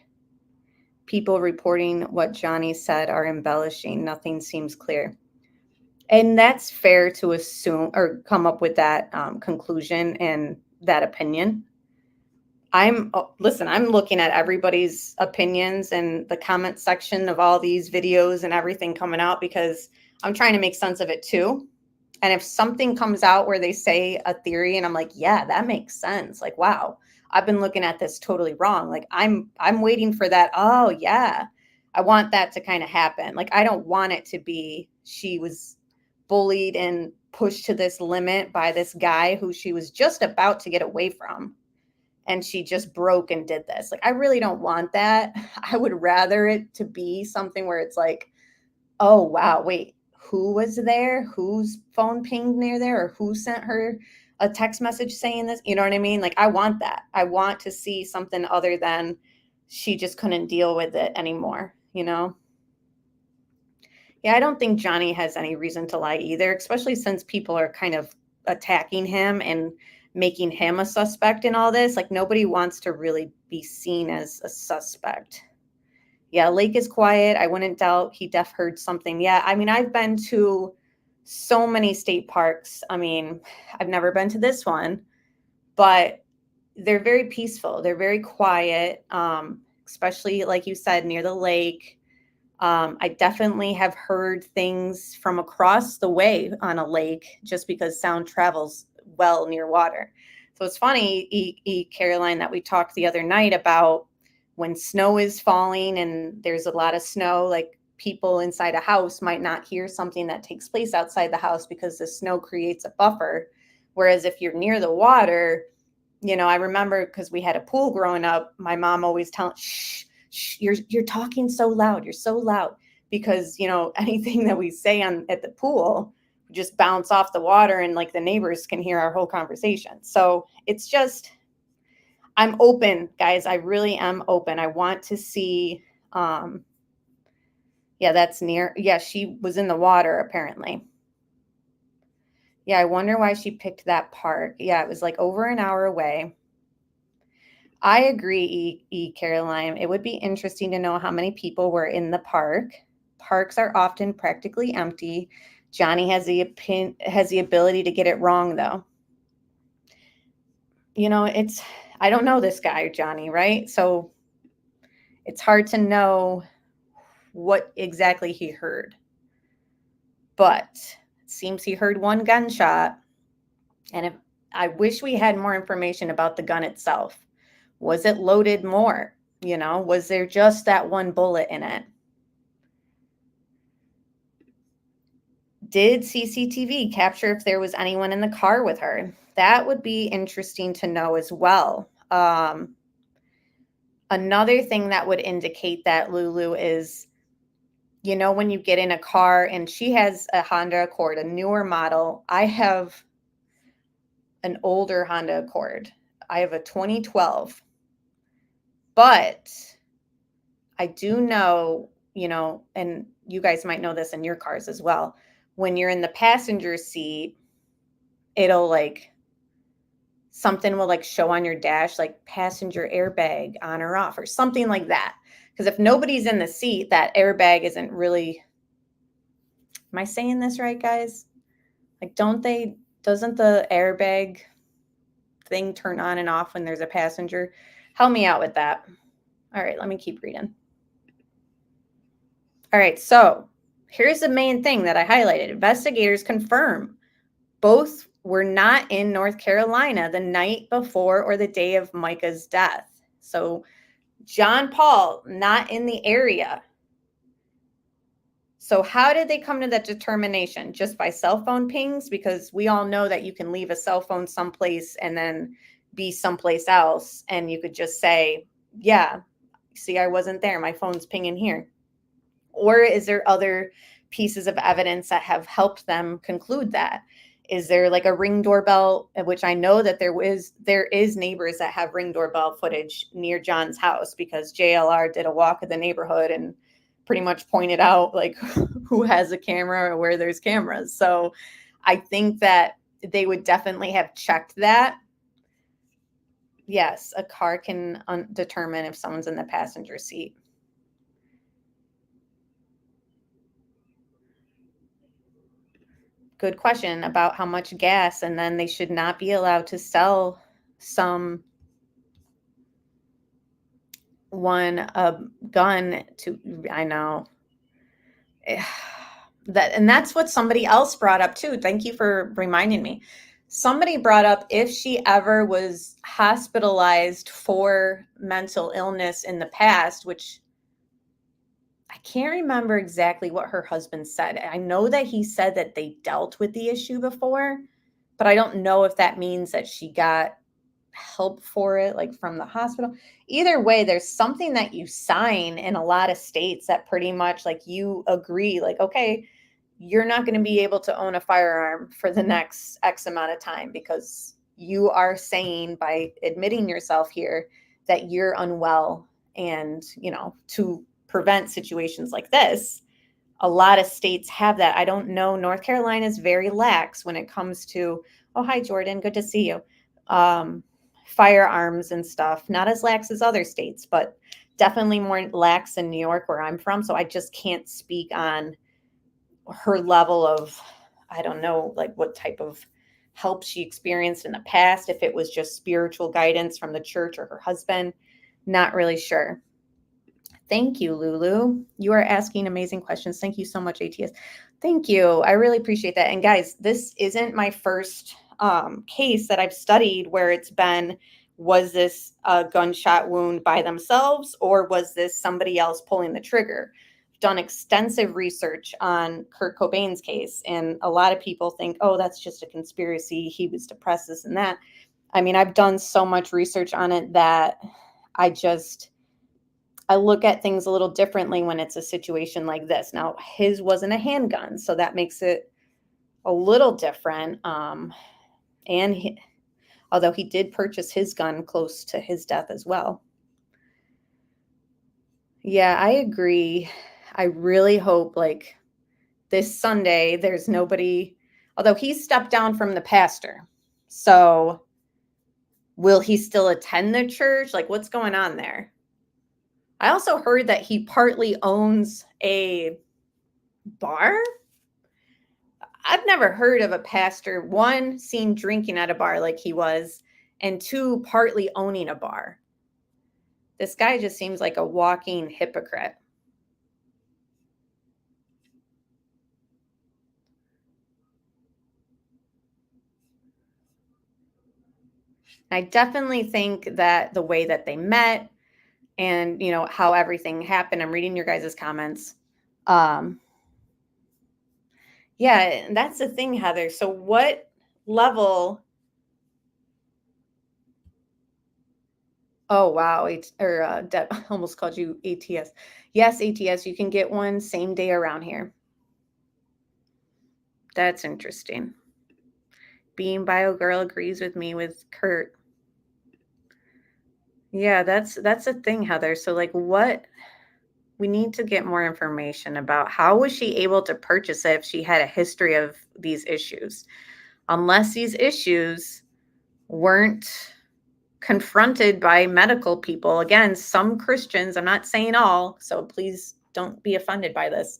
people reporting what Johnny said are embellishing. Nothing seems clear. And that's fair to assume or come up with that conclusion and that opinion. I'm looking at everybody's opinions and the comment section of all these videos and everything coming out because I'm trying to make sense of it too. And if something comes out where they say a theory and I'm like, yeah, that makes sense. Like, wow, I've been looking at this totally wrong. Like I'm waiting for that. Oh yeah. I want that to kind of happen. Like, I don't want it to be, she was bullied and pushed to this limit by this guy who she was just about to get away from. And she just broke and did this. Like, I really don't want that. I would rather it to be something where it's like, oh, wow, wait, who was there? Whose phone pinged near there? Or who sent her a text message saying this? You know what I mean? Like, I want that. I want to see something other than she just couldn't deal with it anymore, Yeah, I don't think Johnny has any reason to lie either, especially since people are kind of attacking him and making him a suspect in all this. Like, nobody wants to really be seen as a suspect. Yeah, Lake is quiet. I wouldn't doubt he heard something. Yeah, I mean, I've been to so many state parks. I mean, I've never been to this one, but they're very peaceful. They're very quiet, especially, like you said, near the lake. I definitely have heard things from across the way on a lake just because sound travels well near water. So it's funny, Caroline, that we talked the other night about when snow is falling and there's a lot of snow, like people inside a house might not hear something that takes place outside the house because the snow creates a buffer. Whereas if you're near the water, I remember because we had a pool growing up, my mom always telling, shh, you're talking so loud. You're so loud because, anything that we say at the pool just bounce off the water and like the neighbors can hear our whole conversation. So it's just, I'm open, guys. I really am open. I want to see, yeah, that's near. Yeah, she was in the water apparently. Yeah, I wonder why she picked that park. Yeah, it was like over an hour away. I agree, Caroline. It would be interesting to know how many people were in the park. Parks are often practically empty. Johnny has the ability to get it wrong, though. You know, I don't know this guy, Johnny, right? So it's hard to know what exactly he heard. But it seems he heard one gunshot. And I wish we had more information about the gun itself. Was it loaded more? You know, was there just that one bullet in it? Did CCTV capture if there was anyone in the car with her? That would be interesting to know as well. Another thing that would indicate that, Lulu, is, you know, when you get in a car, and she has a Honda Accord, a newer model. I have an older Honda Accord. I have a 2012. But I do know, you know, and you guys might know this in your cars as well. When you're in the passenger seat, it'll like, something will like show on your dash, like passenger airbag on or off or something like that. Because if nobody's in the seat, that airbag isn't really, am I saying this right, guys? Like, doesn't the airbag thing turn on and off when there's a passenger? Help me out with that. All right, let me keep reading. All right, so here's the main thing that I highlighted. Investigators confirm both were not in North Carolina the night before or the day of Mica's death. So John Paul, not in the area. So how did they come to that determination? Just by cell phone pings? Because we all know that you can leave a cell phone someplace and then be someplace else. And you could just say, yeah, see, I wasn't there. My phone's pinging here. Or is there other pieces of evidence that have helped them conclude that? Is there like a Ring doorbell, which I know that there is neighbors that have Ring doorbell footage near John's house, because JLR did a walk of the neighborhood and pretty much pointed out like who has a camera or where there's cameras. So I think that they would definitely have checked that. Yes, a car can determine if someone's in the passenger seat. Good question about how much gas, and then they should not be allowed to sell a gun to, I know. That's what somebody else brought up too. Thank you for reminding me. Somebody brought up if she ever was hospitalized for mental illness in the past, which I can't remember exactly what her husband said. I know that he said that they dealt with the issue before, but I don't know if that means that she got help for it, like from the hospital. Either way, there's something that you sign in a lot of states that pretty much like you agree, like, okay, you're not going to be able to own a firearm for the next X amount of time, because you are saying by admitting yourself here that you're unwell. And, you know, to prevent situations like this, a lot of states have that. I don't know. North Carolina is very lax when it comes to, oh, hi, Jordan. Good to see you. Firearms and stuff. Not as lax as other states, but definitely more lax in New York, where I'm from. So I just can't speak on her level of, I don't know, like what type of help she experienced in the past, if it was just spiritual guidance from the church or her husband. Not really sure. Thank you, Lulu. You are asking amazing questions. Thank you so much, ATS. Thank you. I really appreciate that. And guys, this isn't my first case that I've studied where it's been, was this a gunshot wound by themselves, or was this somebody else pulling the trigger? I've done extensive research on Kurt Cobain's case, and a lot of people think, oh, that's just a conspiracy. He was depressed, this and that. I mean, I've done so much research on it that I look at things a little differently when it's a situation like this. Now, his wasn't a handgun, so that makes it a little different. Although he did purchase his gun close to his death as well. Yeah, I agree. I really hope like this Sunday, there's nobody. Although he stepped down from the pastor. So will he still attend the church? Like, what's going on there? I also heard that he partly owns a bar. I've never heard of a pastor, one, seen drinking at a bar like he was, and two, partly owning a bar. This guy just seems like a walking hypocrite. I definitely think that the way that they met and, you know, how everything happened, I'm reading your guys' comments. Yeah, and that's the thing, Heather. So what level? Oh, wow. Deb almost called you ATS. Yes, ATS, you can get one same day around here. That's interesting. Being Bio Girl agrees with me with Kurt. Yeah, that's the thing, Heather. So like what we need to get more information about how was she able to purchase it if she had a history of these issues? Unless these issues weren't confronted by medical people. Again, some Christians, I'm not saying all, so please don't be offended by this.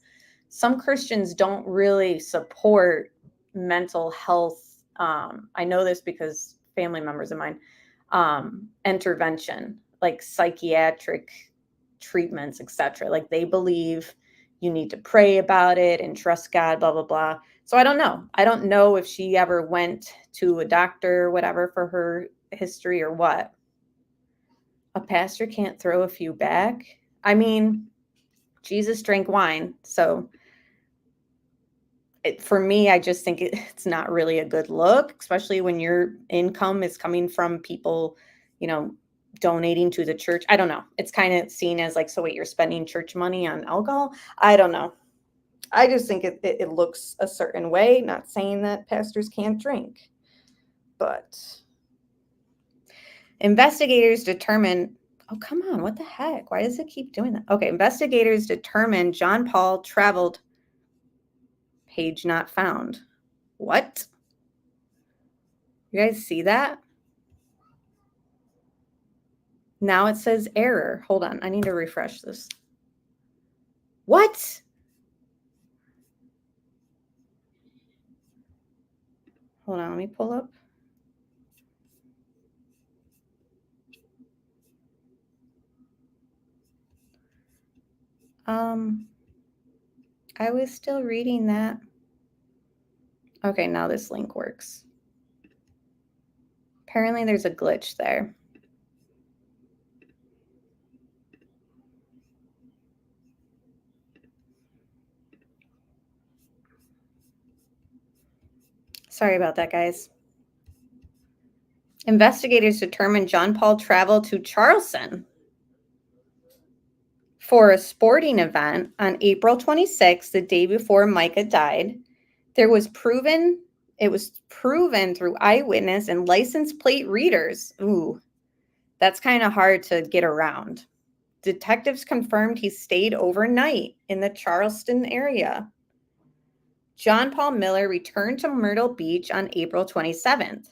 Some Christians don't really support mental health. I know this because family members of mine, intervention, like psychiatric treatments, etc. Like they believe you need to pray about it and trust God, blah, blah, blah. So I don't know. I don't know if she ever went to a doctor or whatever for her history or what. A pastor can't throw a few back. I mean, Jesus drank wine. So for me, I just think it's not really a good look, especially when your income is coming from people, you know, donating to the church. I don't know. It's kind of seen as like, so wait, you're spending church money on alcohol? I don't know. I just think it looks a certain way. Not saying that pastors can't drink, but investigators determined, oh, come on, what the heck? Why does it keep doing that? Okay, investigators determined John Paul traveled, page not found. What? You guys see that? Now it says error. Hold on, I need to refresh this. What? Hold on, let me pull up. I was still reading that. Okay, now this link works. Apparently there's a glitch there. Sorry about that, guys. Investigators determined John Paul traveled to Charleston for a sporting event on April 26th, the day before Mica died. It was proven through eyewitness and license plate readers. Ooh, that's kind of hard to get around. Detectives confirmed he stayed overnight in the Charleston area. John Paul Miller returned to Myrtle Beach on April 27th.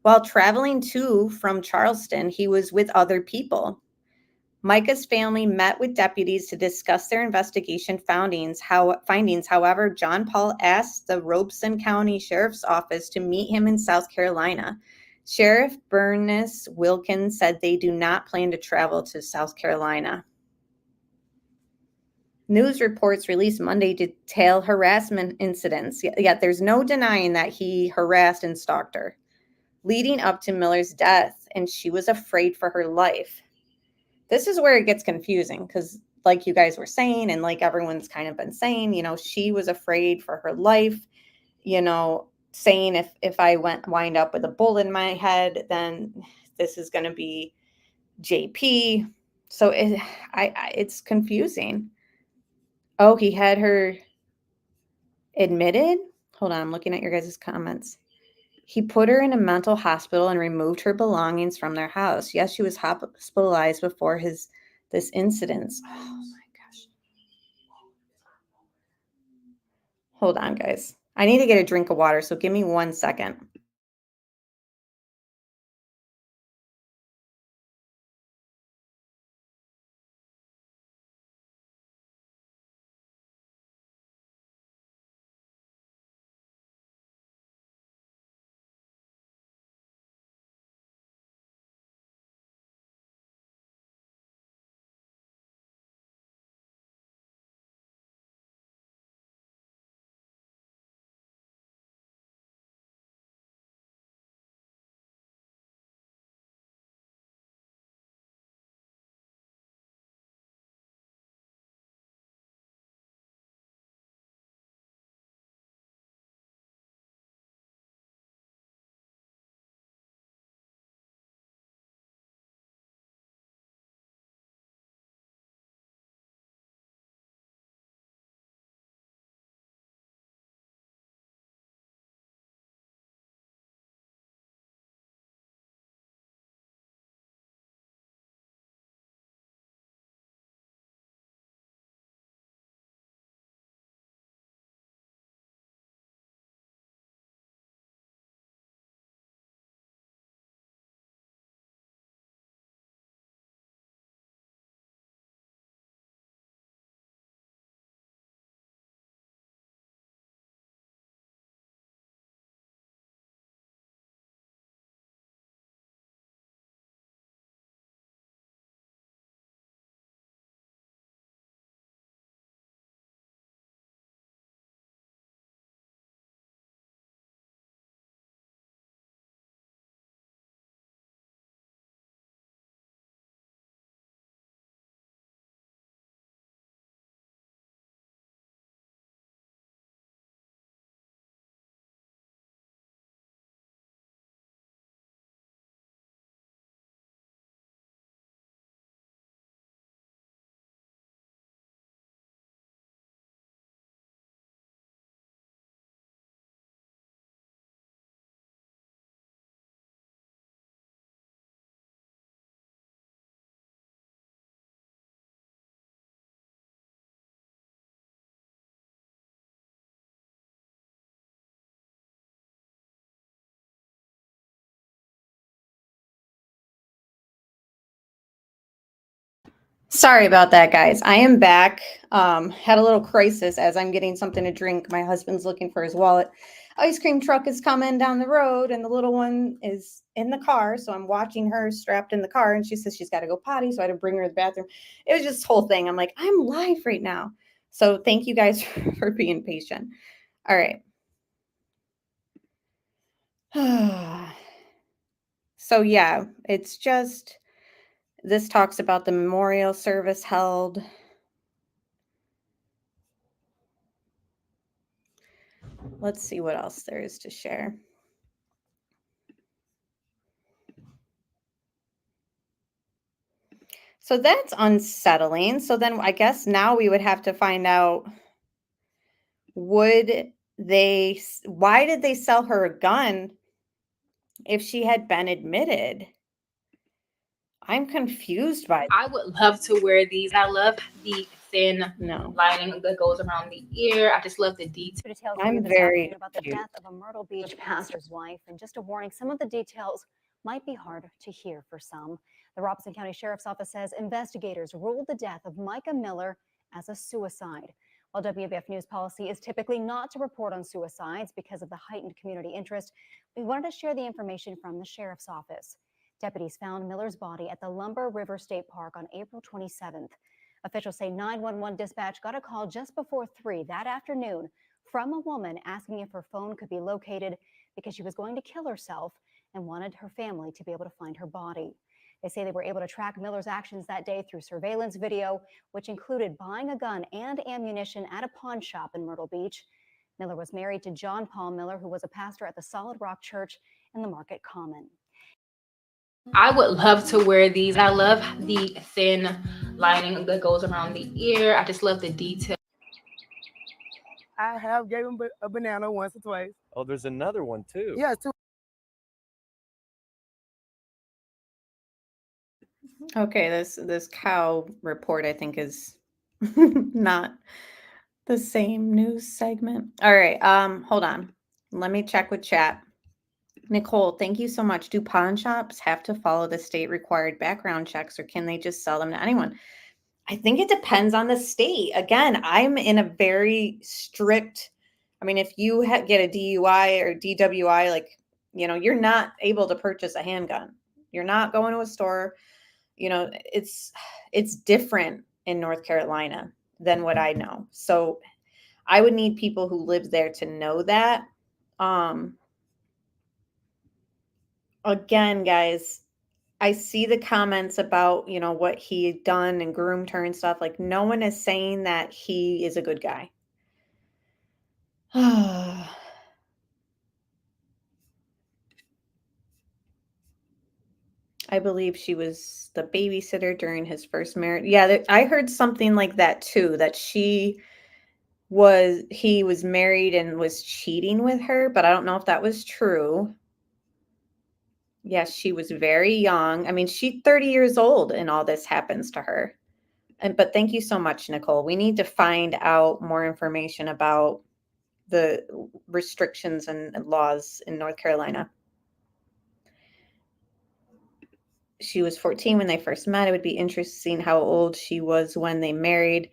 While traveling from Charleston, he was with other people. Mica's family met with deputies to discuss their investigation findings. However, John Paul asked the Robeson County Sheriff's Office to meet him in South Carolina. Sheriff Bernice Wilkins said they do not plan to travel to South Carolina. News reports released Monday detail harassment incidents, yet there's no denying that he harassed and stalked her, leading up to Miller's death, and she was afraid for her life. This is where it gets confusing because, like you guys were saying, and like everyone's kind of been saying, you know, she was afraid for her life, you know, saying if I wind up with a bullet in my head, then this is going to be JP. So it's confusing. Oh, he had her admitted? Hold on, I'm looking at your guys' comments. He put her in a mental hospital and removed her belongings from their house. Yes, she was hospitalized before this incident. Oh my gosh. Hold on, guys. I need to get a drink of water, so give me 1 second. Sorry about that, guys. I am back. Had a little crisis as I'm getting something to drink. My husband's looking for his wallet. Ice cream truck is coming down the road, and the little one is in the car. So I'm watching her strapped in the car, and she says she's got to go potty. So I had to bring her to the bathroom. It was just this whole thing. I'm like, I'm live right now. So thank you guys for being patient. All right. So yeah, it's just, this talks about the memorial service held. Let's see what else there is to share. So that's unsettling. So then I guess now we would have to find out, why did they sell her a gun if she had been admitted? I'm confused by I would love to wear these. I love the thin no lining that goes around the ear. I just love the detail. Details I'm this very afternoon about the death of a Myrtle Beach pastor's wife. And just a warning, some of the details might be hard to hear for some. The Robeson County Sheriff's Office says investigators ruled the death of Mica Miller as a suicide. While WBF News policy is typically not to report on suicides because of the heightened community interest, we wanted to share the information from the Sheriff's Office. Deputies found Miller's body at the Lumber River State Park on April 27th. Officials say 911 dispatch got a call just before 3 that afternoon from a woman asking if her phone could be located because she was going to kill herself and wanted her family to be able to find her body. They say they were able to track Miller's actions that day through surveillance video, which included buying a gun and ammunition at a pawn shop in Myrtle Beach. Miller was married to John Paul Miller, who was a pastor at the Solid Rock Church in the Market Common. I would love to wear these. I love the thin lining that goes around the ear. I just love the detail. I have gave him a banana once or twice. Oh, there's another one too. Yeah, two. Okay, this cow report I think is not The same news segment. All right. Hold on. Let me check with chat. Nicole, thank you so much. Do pawn shops have to follow the state required background checks, or can they just sell them to anyone? I think it depends on the state. Again, I'm in a very strict, I mean, if you get a DUI or DWI, like, you're not able to purchase a handgun. You're not going to a store. It's different in North Carolina than what I know. So I would need people who live there to know that. Again, guys, I see the comments about, what he had done and groomed her and stuff. Like, no one is saying that he is a good guy. I believe she was the babysitter during his first marriage. Yeah, I heard something like that too, that he was married and was cheating with her, but I don't know if that was true. Yes, she was very young. I mean, she's 30 years old and all this happens to her. But thank you so much, Nicole. We need to find out more information about the restrictions and laws in North Carolina. She was 14 when they first met. It would be interesting how old she was when they married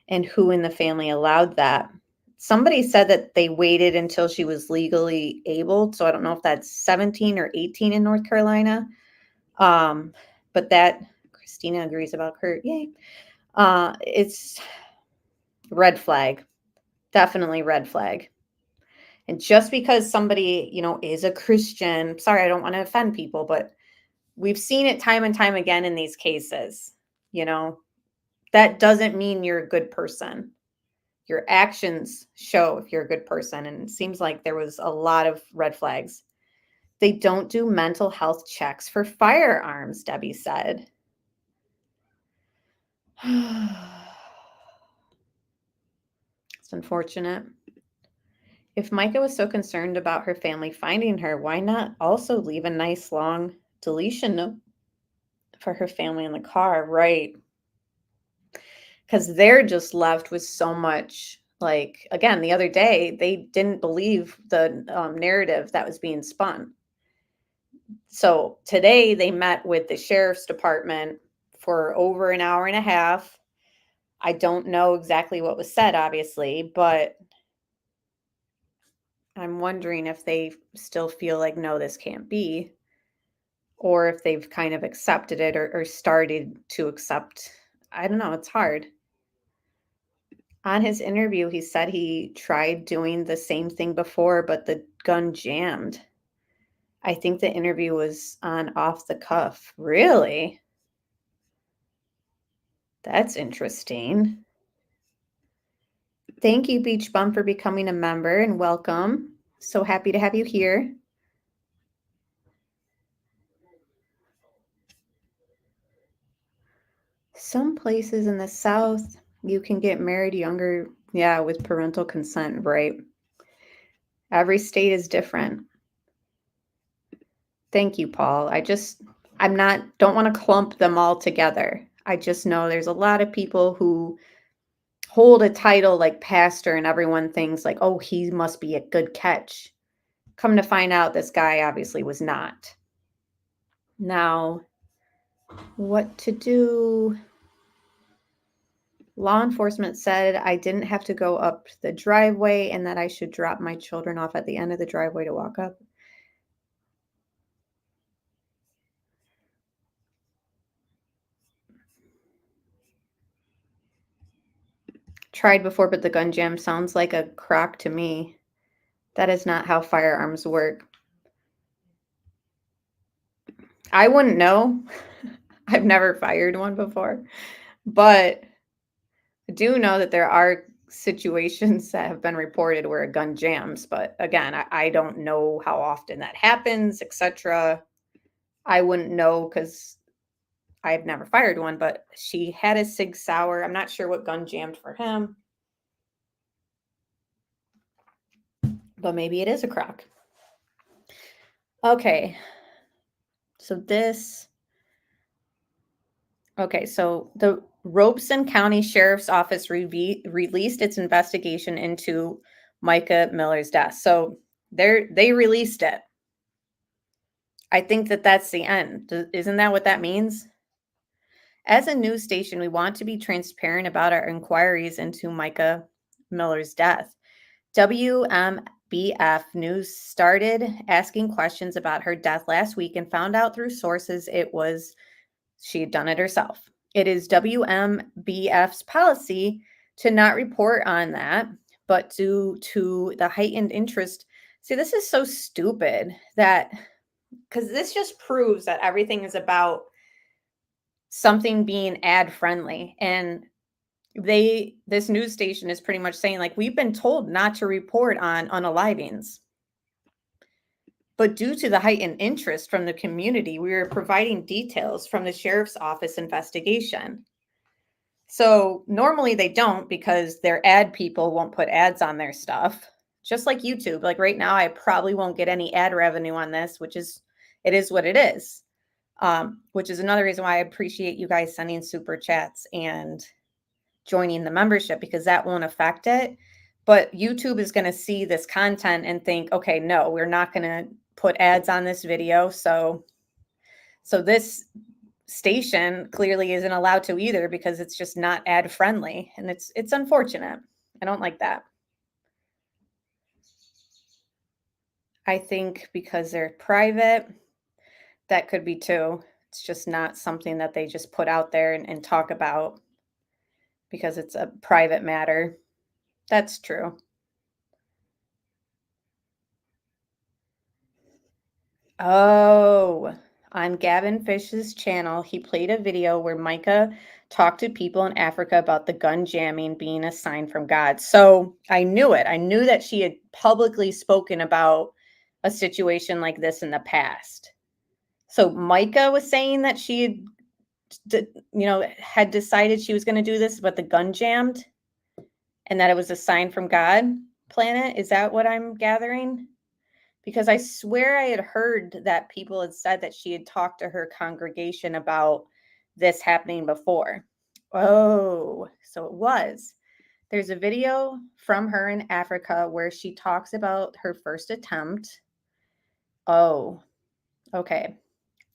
and who in the family allowed that. Somebody said that they waited until she was legally able. So I don't know if that's 17 or 18 in North Carolina. But that Christina agrees about Kurt. Yay. It's red flag. Definitely red flag. And just because somebody, is a Christian, sorry, I don't want to offend people, but we've seen it time and time again in these cases. That doesn't mean you're a good person. Your actions show if you're a good person. And it seems like there was a lot of red flags. They don't do mental health checks for firearms, Debbie said. It's unfortunate. If Mica was so concerned about her family finding her, why not also leave a nice long deletion note for her family in the car? Right. Because they're just left with so much, like, again, the other day, they didn't believe the narrative that was being spun. So today they met with the sheriff's department for over an hour and a half. I don't know exactly what was said, obviously, but I'm wondering if they still feel like, no, this can't be, or if they've kind of accepted it or started to accept. I don't know. It's hard. On his interview, he said he tried doing the same thing before, but the gun jammed. I think the interview was on off the cuff. Really? That's interesting. Thank you, Beach Bum, for becoming a member, and welcome. So happy to have you here. Some places in the South, you can get married younger, yeah, with parental consent, right? Every state is different. Thank you, Paul. Don't want to clump them all together. I just know there's a lot of people who hold a title like pastor and everyone thinks like, oh, he must be a good catch. Come to find out, this guy obviously was not. Now, what to do? Law enforcement said I didn't have to go up the driveway and that I should drop my children off at the end of the driveway to walk up. Tried before, but the gun jam sounds like a crock to me. That is not how firearms work. I wouldn't know. I've never fired one before, but I do know that there are situations that have been reported where a gun jams, but again, I don't know how often that happens, etc. I wouldn't know because I've never fired one, but she had a Sig Sauer. I'm not sure what gun jammed for him, but maybe it is a crock. Okay. So the Robeson County Sheriff's Office released its investigation into Mica Miller's death. So they released it. I think that that's the end. Isn't that what that means? As a news station, we want to be transparent about our inquiries into Mica Miller's death. WMBF News started asking questions about her death last week and found out through sources she had done it herself. It is WMBF's policy to not report on that, but due to the heightened interest. See, this is so stupid because this just proves that everything is about something being ad friendly. And this news station is pretty much saying, like, we've been told not to report on unalivings. But due to the heightened interest from the community, we are providing details from the sheriff's office investigation. So normally they don't, because their ad people won't put ads on their stuff. Just like YouTube. Like right now, I probably won't get any ad revenue on this, it is what it is. Which is another reason why I appreciate you guys sending super chats and joining the membership, because that won't affect it. But YouTube is going to see this content and think, okay, no, we're not going to put ads on this video. So this station clearly isn't allowed to either, because it's just not ad friendly. And it's unfortunate. I don't like that. I think because they're private, that could be too. It's just not something that they just put out there and talk about because it's a private matter. That's true. Oh, on Gavin Fish's channel, he played a video where Mica talked to people in Africa about the gun jamming being a sign from God. So I knew it. I knew that she had publicly spoken about a situation like this in the past. So Mica was saying that she had decided she was going to do this, but the gun jammed and that it was a sign from God. Planet, is that what I'm gathering? Because I swear I had heard that people had said that she had talked to her congregation about this happening before. Oh, so it was. There's a video from her in Africa where she talks about her first attempt. Oh, okay.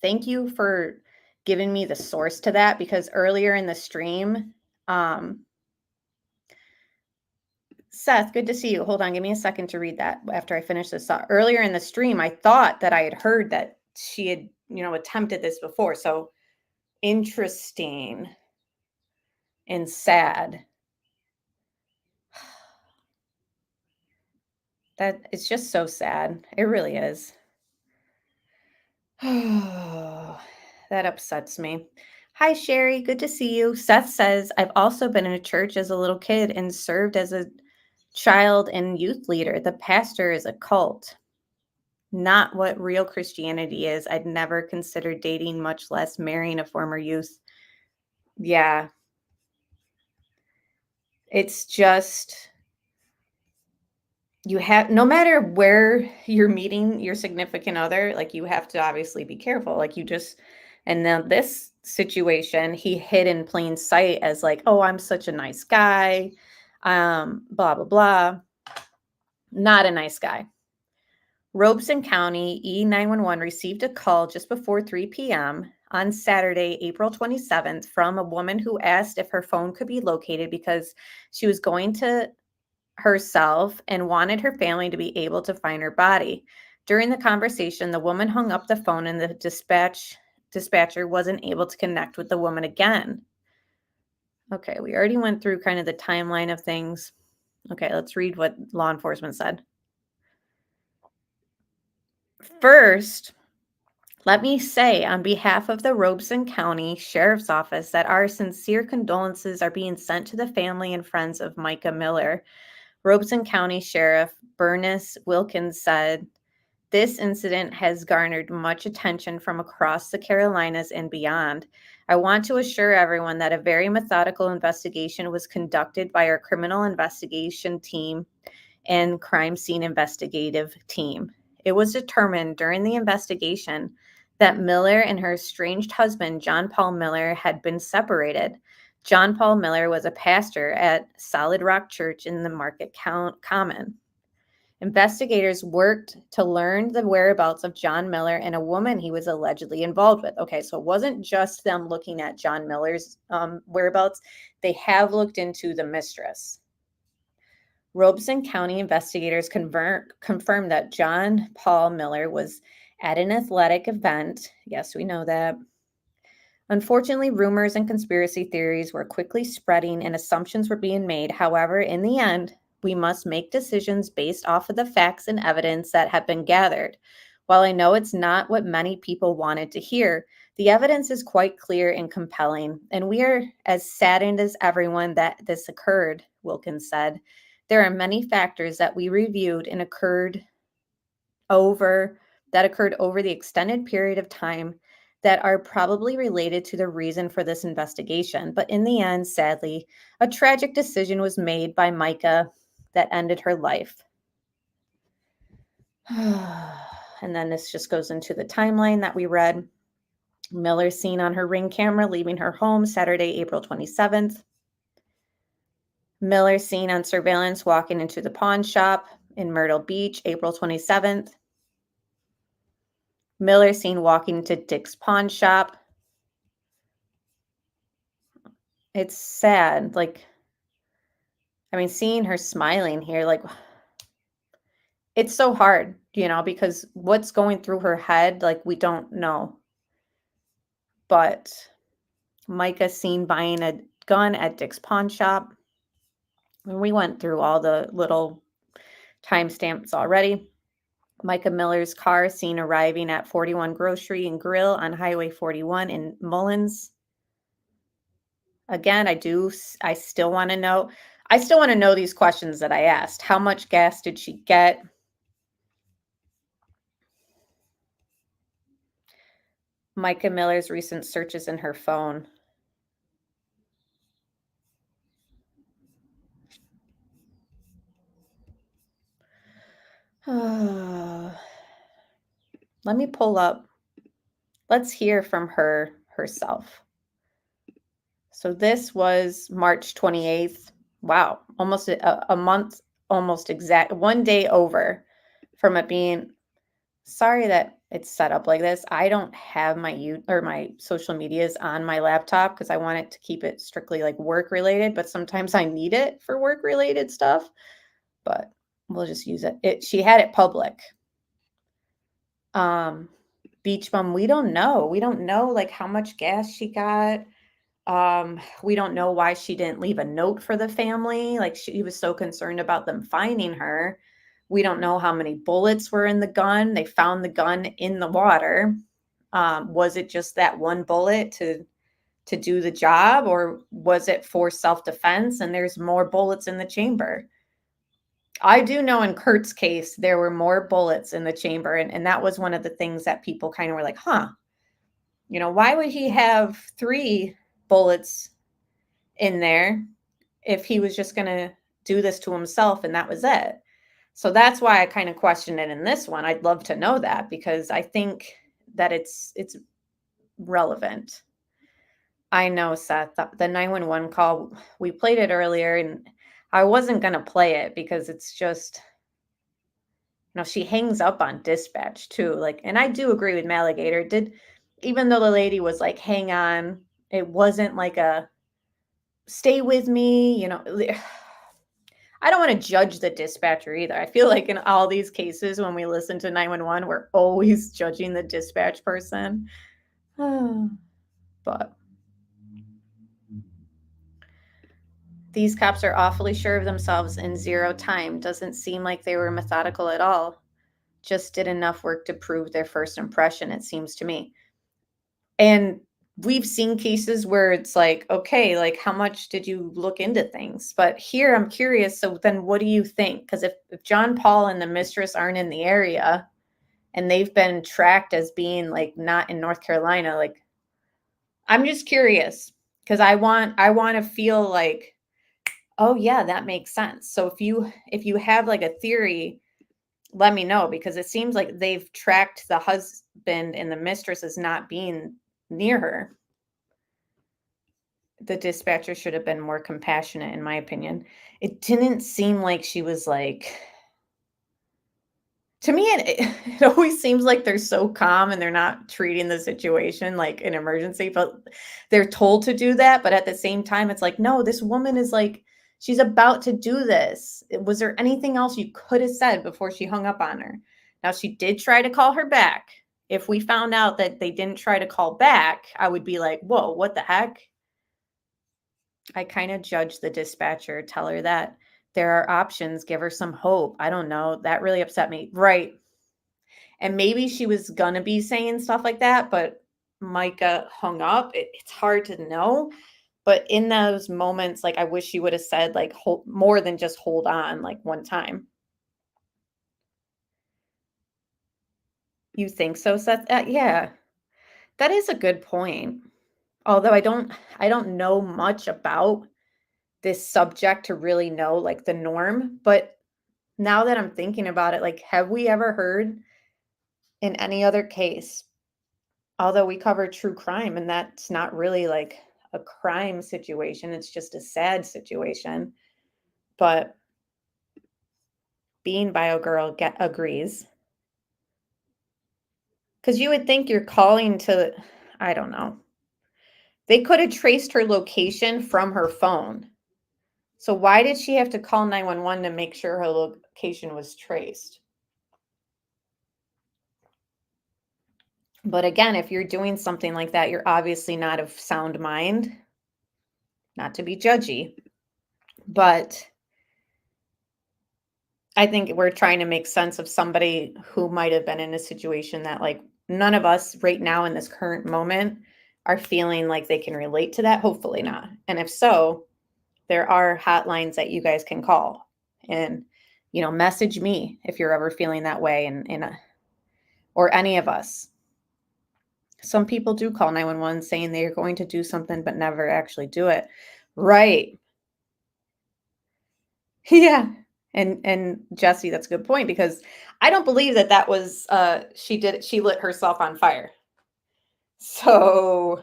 Thank you for giving me the source to that, because earlier in the stream, Seth, good to see you. Hold on, give me a second to read that after I finish this thought. Earlier in the stream, I thought that I had heard that she had, attempted this before. So interesting and sad. That it's just so sad. It really is. Oh, that upsets me. Hi, Sherry. Good to see you. Seth says, I've also been in a church as a little kid and served as a child and youth leader. The pastor is a cult. Not what real Christianity is. I'd never considered dating, much less marrying a former youth. Yeah. It's just, no matter where you're meeting your significant other, like, you have to obviously be careful. Like, and now this situation, he hid in plain sight as like, oh, I'm such a nice guy. Blah, blah, blah. Not a nice guy. Robeson County E911 received a call just before 3 p.m. on Saturday, April 27th, from a woman who asked if her phone could be located because she was going to herself and wanted her family to be able to find her body. During the conversation, the woman hung up the phone and the dispatcher wasn't able to connect with the woman again. Okay, we already went through kind of the timeline of things. Okay, let's read what law enforcement said. First, let me say on behalf of the Robeson County Sheriff's Office that our sincere condolences are being sent to the family and friends of Mica Miller. Robeson County Sheriff Bernice Wilkins said, this incident has garnered much attention from across the Carolinas and beyond. I want to assure everyone that a very methodical investigation was conducted by our criminal investigation team and crime scene investigative team. It was determined during the investigation that Miller and her estranged husband, John Paul Miller, had been separated. John Paul Miller was a pastor at Solid Rock Church in the Market Common. Investigators worked to learn the whereabouts of John Miller and a woman he was allegedly involved with. Okay, so it wasn't just them looking at John Miller's whereabouts. They have looked into the mistress. Robeson County investigators confirmed that John Paul Miller was at an athletic event. Yes, we know that. Unfortunately, rumors and conspiracy theories were quickly spreading and assumptions were being made. However, in the end, we must make decisions based off of the facts and evidence that have been gathered. While I know it's not what many people wanted to hear, the evidence is quite clear and compelling, and we are as saddened as everyone that this occurred, Wilkins said. There are many factors that we reviewed and occurred over the extended period of time that are probably related to the reason for this investigation. But in the end, sadly, a tragic decision was made by Mica that ended her life. And then this just goes into the timeline that we read. Miller seen on her Ring camera leaving her home Saturday, April 27th. Miller seen on surveillance walking into the pawn shop in Myrtle Beach, April 27th. Miller seen walking to Dick's pawn shop. It's sad. Like, I mean, seeing her smiling here, like, it's so hard, because what's going through her head, like, we don't know. But Mica seen buying a gun at Dick's pawn shop. And we went through all the little timestamps already. Mica Miller's car seen arriving at 41 Grocery and Grill on Highway 41 in Mullins. Again, I still want to know these questions that I asked. How much gas did she get? Mica Miller's recent searches in her phone. Let me pull up. Let's hear from her herself. So this was March 28th. Wow, almost a month, almost exact, 1 day over from it being. Sorry that it's set up like this. I don't have my social medias on my laptop because I want it to keep it strictly like work related, but sometimes I need it for work related stuff. But we'll just use it. She had it public. Beach bum, we don't know. We don't know like how much gas she got. We don't know why she didn't leave a note for the family. Like she was so concerned about them finding her. We don't know how many bullets were in the gun. They found the gun in the water. Was it just that one bullet to do the job, or was it for self-defense and there's more bullets in the chamber? I do know in Kurt's case, there were more bullets in the chamber. And that was one of the things that people kind of were like, why would he have 3 bullets in there if he was just going to do this to himself and that was it? So that's why I kind of question it in this one. I'd love to know that because I think that it's relevant. I know, Seth, the 911 call, we played it earlier and I wasn't going to play it because it's just, she hangs up on dispatch too. Like, and I do agree with Maligator. Even though the lady was like, hang on, it wasn't like a stay with me, I don't want to judge the dispatcher either. I feel like in all these cases, when we listen to 911, we're always judging the dispatch person. But these cops are awfully sure of themselves in 0 time. Doesn't seem like they were methodical at all. Just did enough work to prove their first impression, it seems to me. And we've seen cases where it's like, okay, like how much did you look into things? But here I'm curious. So then what do you think? Because if John Paul and the mistress aren't in the area and they've been tracked as being like not in North Carolina, like I'm just curious because I want to feel like, oh yeah, that makes sense. So if you have like a theory, let me know because it seems like they've tracked the husband and the mistress as not being near her. the dispatcher should have been more compassionate, in my opinion. It didn't seem like she was like, to me, it always seems like they're so calm and they're not treating the situation like an emergency, but they're told to do that. But at the same time, it's like, no, this woman is like, she's about to do this. Was there anything else you could have said before she hung up on her? Now, she did try to call her back. If we found out that they didn't try to call back, I would be like, whoa, what the heck? I kind of judge the dispatcher, tell her that there are options, give her some hope. I don't know. That really upset me. Right. And maybe she was going to be saying stuff like that, but Mica hung up. It's hard to know. But in those moments, like, I wish she would have said, like, more than just hold on, like, one time. You think so, Seth? Yeah, that is a good point. Although I don't know much about this subject to really know, like, the norm. But now that I'm thinking about it, like, have we ever heard in any other case, although we cover true crime, and that's not really like a crime situation, it's just a sad situation. But Bean Bio Girl agrees. Because you would think you're calling to, I don't know. They could have traced her location from her phone. So why did she have to call 911 to make sure her location was traced? But again, if you're doing something like that, you're obviously not of sound mind. Not to be judgy, but I think we're trying to make sense of somebody who might have been in a situation that, like, none of us right now in this current moment are feeling like they can relate to that. Hopefully not. And if so, there are hotlines that you guys can call and, message me if you're ever feeling that way, or any of us. Some people do call 911 saying they're going to do something but never actually do it. Right. Yeah. And Jesse, that's a good point, because I don't believe that was she lit herself on fire. So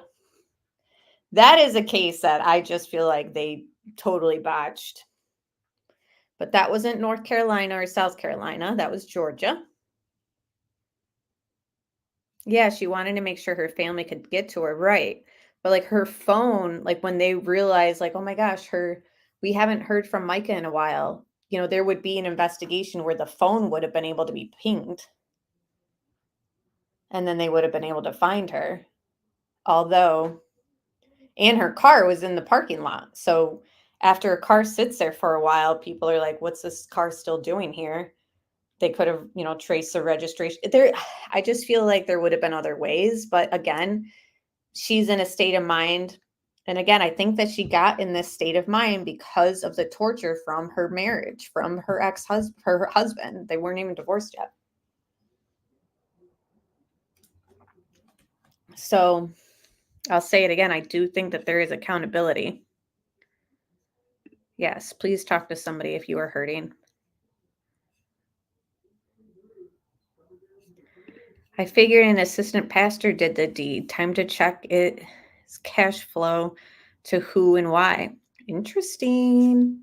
that is a case that I just feel like they totally botched. But that wasn't North Carolina or South Carolina, that was Georgia. Yeah, she wanted to make sure her family could get to her, right? But like her phone, like when they realized, like, oh my gosh, we haven't heard from Mica in a while. There would be an investigation where the phone would have been able to be pinged. And then they would have been able to find her. And her car was in the parking lot. So after a car sits there for a while, people are like, what's this car still doing here? They could have, traced the registration. I just feel like there would have been other ways. But again, she's in a state of mind. And again, I think that she got in this state of mind because of the torture from her marriage, from her her husband. They weren't even divorced yet. So I'll say it again. I do think that there is accountability. Yes, please talk to somebody if you are hurting. I figured an assistant pastor did the deed. Time to check its cash flow to who and why. Interesting.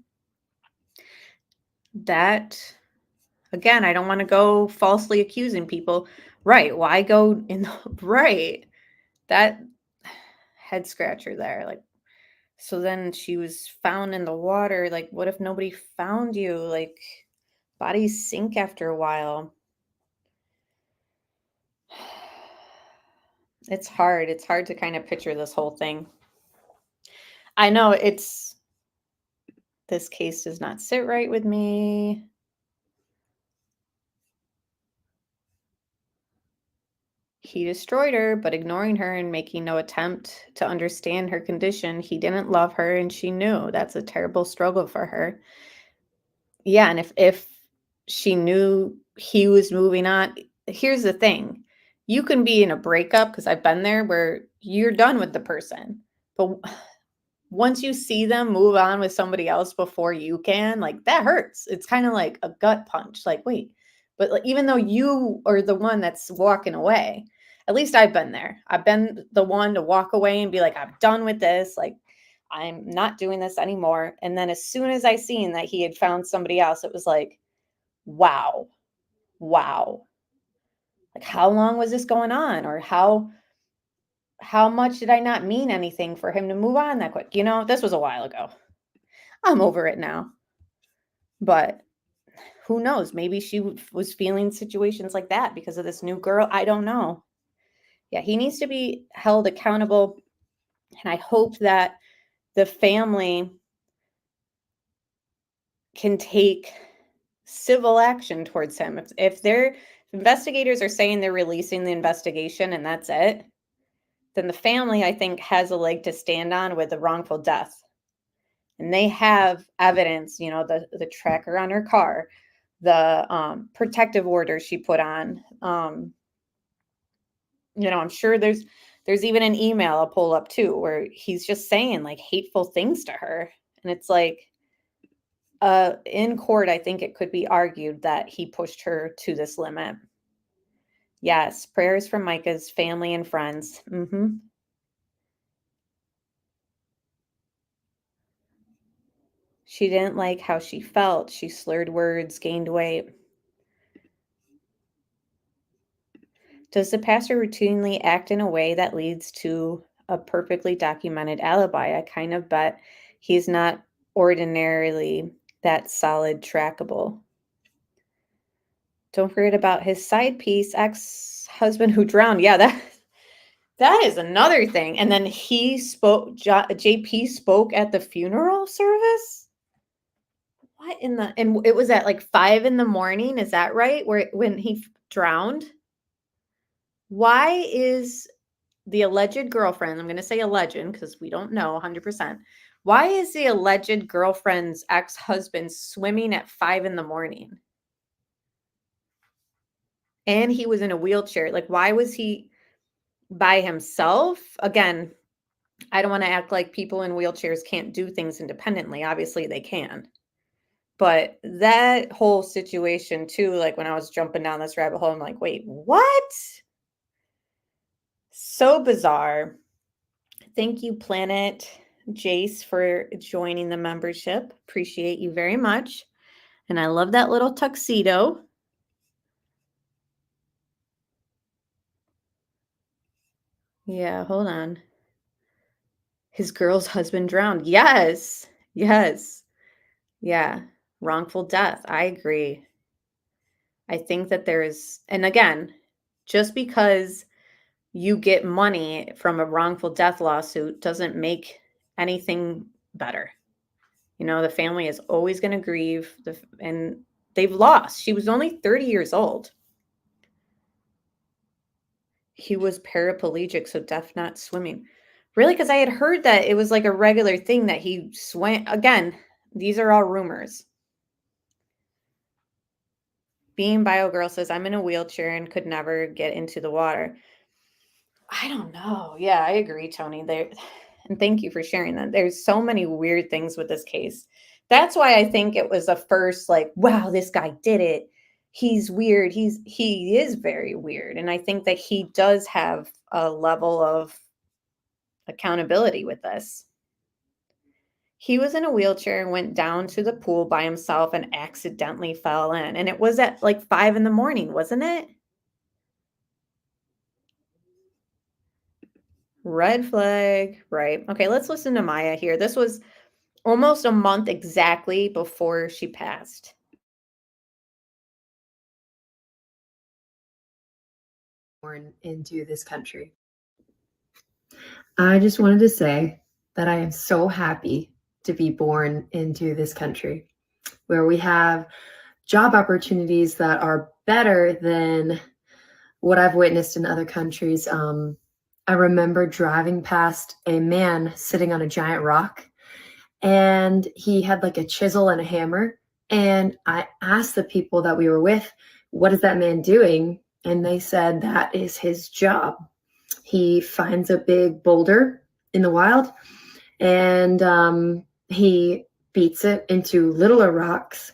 That, again, I don't want to go falsely accusing people. Right. Why go in the right? That head scratcher there. Like, so then she was found in the water. Like, what if nobody found you? Like, bodies sink after a while. It's hard. It's hard to kind of picture this whole thing. I know this case does not sit right with me. He destroyed her, but ignoring her and making no attempt to understand her condition. He didn't love her, and she knew. That's a terrible struggle for her. Yeah, and if she knew he was moving on, here's the thing. You can be in a breakup, because I've been there, where you're done with the person. But once you see them move on with somebody else before you can, like, that hurts. It's kind of like a gut punch. Like, wait, but like, even though you are the one that's walking away, at least I've been there. I've been the one to walk away and be like, I'm done with this. Like, I'm not doing this anymore. And then as soon as I seen that he had found somebody else, it was like, wow. Like, how long was this going on? Or how much did I not mean anything for him to move on that quick? This was a while ago. I'm over it now. But who knows? Maybe she was feeling situations like that because of this new girl. I don't know. Yeah, he needs to be held accountable. And I hope that the family can take civil action towards him. If their investigators are saying they're releasing the investigation and that's it, then the family, I think, has a leg to stand on with the wrongful death. And they have evidence, the tracker on her car, the protective order she put on. I'm sure there's even an email I'll pull up too, where he's just saying like hateful things to her. And it's like, in court, I think it could be argued that he pushed her to this limit. Yes, prayers from Mica's family and friends. She didn't like how she felt. She slurred words, gained weight. Does the pastor routinely act in a way that leads to a perfectly documented alibi? I kind of bet he's not ordinarily that solid trackable. Don't forget about his side piece, ex-husband who drowned. Yeah, that is another thing. And then he spoke, JP spoke at the funeral service? What and it was at like 5 a.m, is that right? When he drowned? Why is the alleged girlfriend, I'm going to say alleged because we don't know 100%. Why is the alleged girlfriend's ex-husband swimming at 5 a.m? And he was in a wheelchair. Like, why was he by himself? Again, I don't want to act like people in wheelchairs can't do things independently. Obviously they can. But that whole situation too, like when I was jumping down this rabbit hole, I'm like, wait, what? So bizarre. Thank you, Planet Jace, for joining the membership. Appreciate you very much. And I love that little tuxedo. Yeah, hold on. His girl's husband drowned. Yes. Yeah. Wrongful death. I agree. I think that and again, just because you get money from a wrongful death lawsuit doesn't make anything better. The family is always going to grieve, and they've lost. She was only 30 years old. He was paraplegic, so deaf, not swimming. Really? Because I had heard that it was like a regular thing that he swam. Again, these are all rumors. Being Bio Girl says, I'm in a wheelchair and could never get into the water. I don't know. Yeah, I agree, Tony. And thank you for sharing that. There's so many weird things with this case. That's why I think it was a first like, wow, this guy did it. He's weird. He is very weird. And I think that he does have a level of accountability with this. He was in a wheelchair and went down to the pool by himself and accidentally fell in. And it was at like 5 a.m, wasn't it? Red flag. Right. Okay, let's listen to Maya here. This was almost a month exactly before she passed. Born into this country. I just wanted to say that I am so happy to be born into this country where we have job opportunities that are better than what I've witnessed in other countries. I remember driving past a man sitting on a giant rock, and he had like a chisel and a hammer. And I asked the people that we were with, what is that man doing? And they said that is his job. He finds a big boulder in the wild, and he beats it into littler rocks,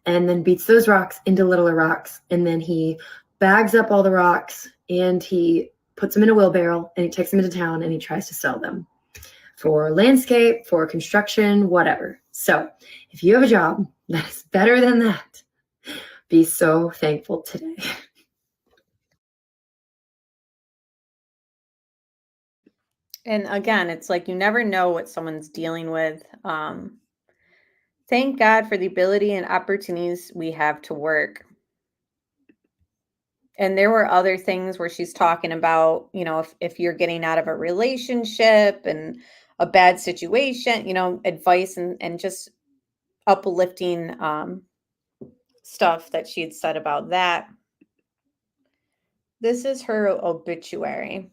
and then beats those rocks into littler rocks. And then he bags up all the rocks and he puts them in a wheelbarrow and he takes them into town and he tries to sell them. for landscape, for construction, whatever. So if you have a job that's better than that, be so thankful today. And again, it's like you never know what someone's dealing with. Thank God for the ability and opportunities we have to work. And there were other things where she's talking about, if you're getting out of a relationship and a bad situation, advice and just uplifting stuff that she had said about that. This is her obituary.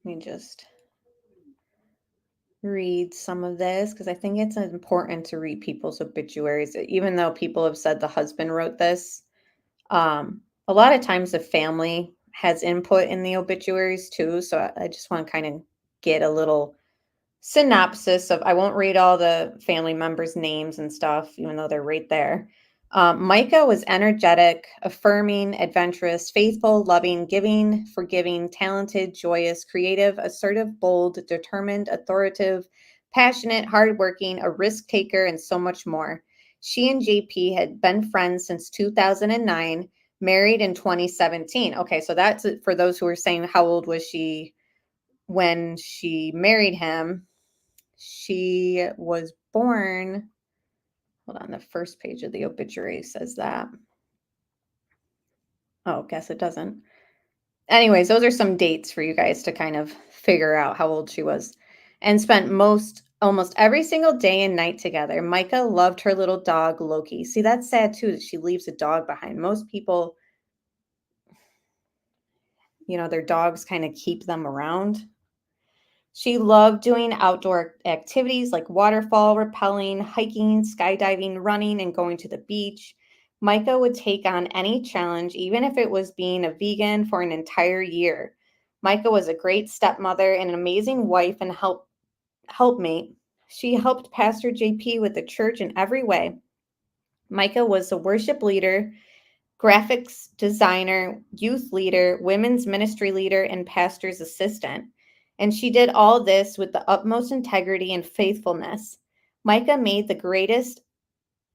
Let me just read some of this because I think it's important to read people's obituaries, even though people have said the husband wrote this. A lot of times the family has input in the obituaries too. So I just want to kind of get a little synopsis of, I won't read all the family members' names and stuff, even though they're right there. Mica was energetic, affirming, adventurous, faithful, loving, giving, forgiving, talented, joyous, creative, assertive, bold, determined, authoritative, passionate, hardworking, a risk taker, and so much more. She and JP had been friends since 2009, married in 2017. Okay, so that's it for those who are saying, how old was she when she married him? She was born, hold on, the first page of the obituary says that. Oh, guess it doesn't. Anyways, those are some dates for you guys to kind of figure out how old she was. And spent almost every single day and night together. Mica loved her little dog, Loki. See, that's sad too, that she leaves a dog behind. Most people, their dogs kind of keep them around. She loved doing outdoor activities like waterfall, rappelling, hiking, skydiving, running, and going to the beach. Mica would take on any challenge, even if it was being a vegan for an entire year. Mica was a great stepmother and an amazing wife and helpmate. She helped Pastor JP with the church in every way. Mica was a worship leader, graphics designer, youth leader, women's ministry leader, and pastor's assistant. And she did all this with the utmost integrity and faithfulness. Mica made the greatest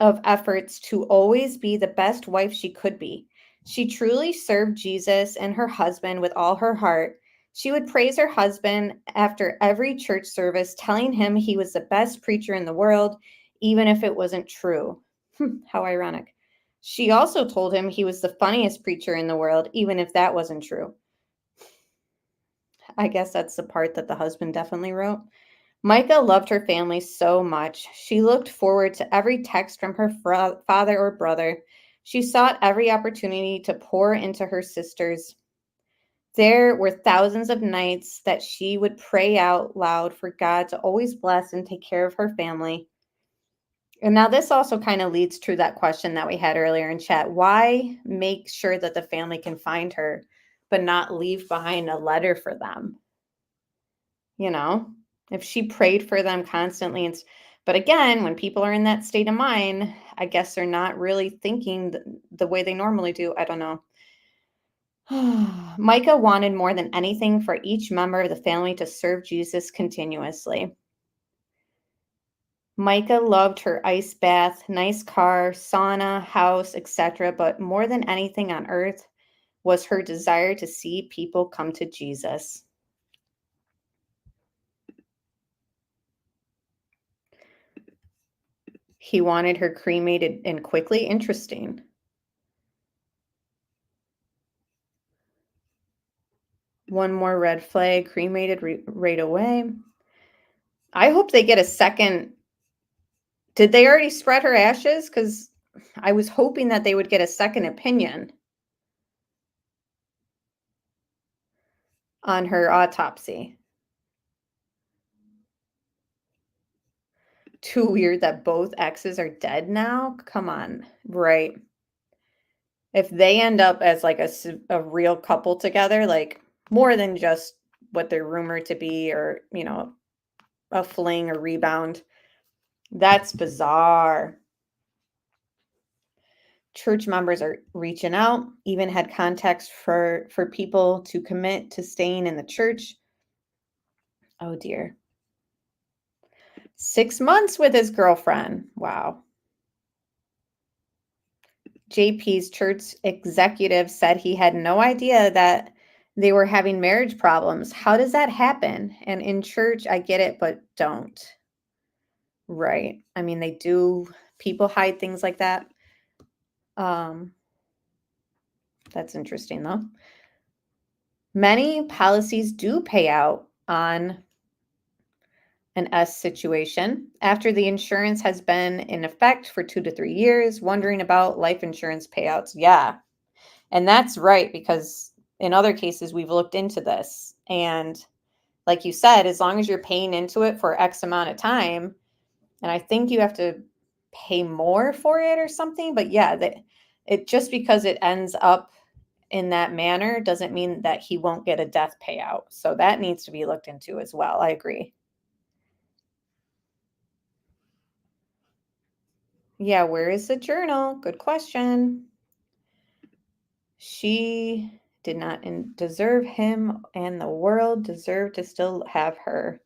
of efforts to always be the best wife she could be. She truly served Jesus and her husband with all her heart. She would praise her husband after every church service, telling him he was the best preacher in the world, even if it wasn't true. How ironic. She also told him he was the funniest preacher in the world, even if that wasn't true. I guess that's the part that the husband definitely wrote. Mica loved her family so much. She looked forward to every text from her father or brother. She sought every opportunity to pour into her sisters. There were thousands of nights that she would pray out loud for God to always bless and take care of her family. And now this also kind of leads to that question that we had earlier in chat. Why make sure that the family can find her, but not leave behind a letter for them? If she prayed for them constantly. But again, when people are in that state of mind, I guess they're not really thinking the way they normally do. I don't know. Mica wanted more than anything for each member of the family to serve Jesus continuously. Mica loved her ice bath, nice car, sauna, house, etc., but more than anything on earth was her desire to see people come to Jesus. He wanted her cremated and quickly. Interesting. One more red flag, cremated right away. I hope they get a second. Did they already spread her ashes? Because I was hoping that they would get a second opinion on her autopsy. Too weird that both exes are dead now. Come on, right? If they end up as like a real couple together, like more than just what they're rumored to be, or a fling or rebound, that's bizarre. church members are reaching out, even had contacts for people to commit to staying in the church. Oh dear. 6 months with his girlfriend. Wow. JP's church executive said he had no idea that they were having marriage problems. How does that happen? And in church, I get it, but don't. Right. I mean, they do, people hide things like that. That's interesting though. Many policies do pay out on an S situation after the insurance has been in effect for 2 to 3 years, wondering about life insurance payouts. Yeah. And that's right, because in other cases, we've looked into this. And like you said, as long as you're paying into it for X amount of time, and I think you have to pay more for it or something. But yeah, it just because it ends up in that manner doesn't mean that he won't get a death payout. So that needs to be looked into as well. I agree. Yeah, where is the journal? Good question. She did not deserve him, and the world deserved to still have her.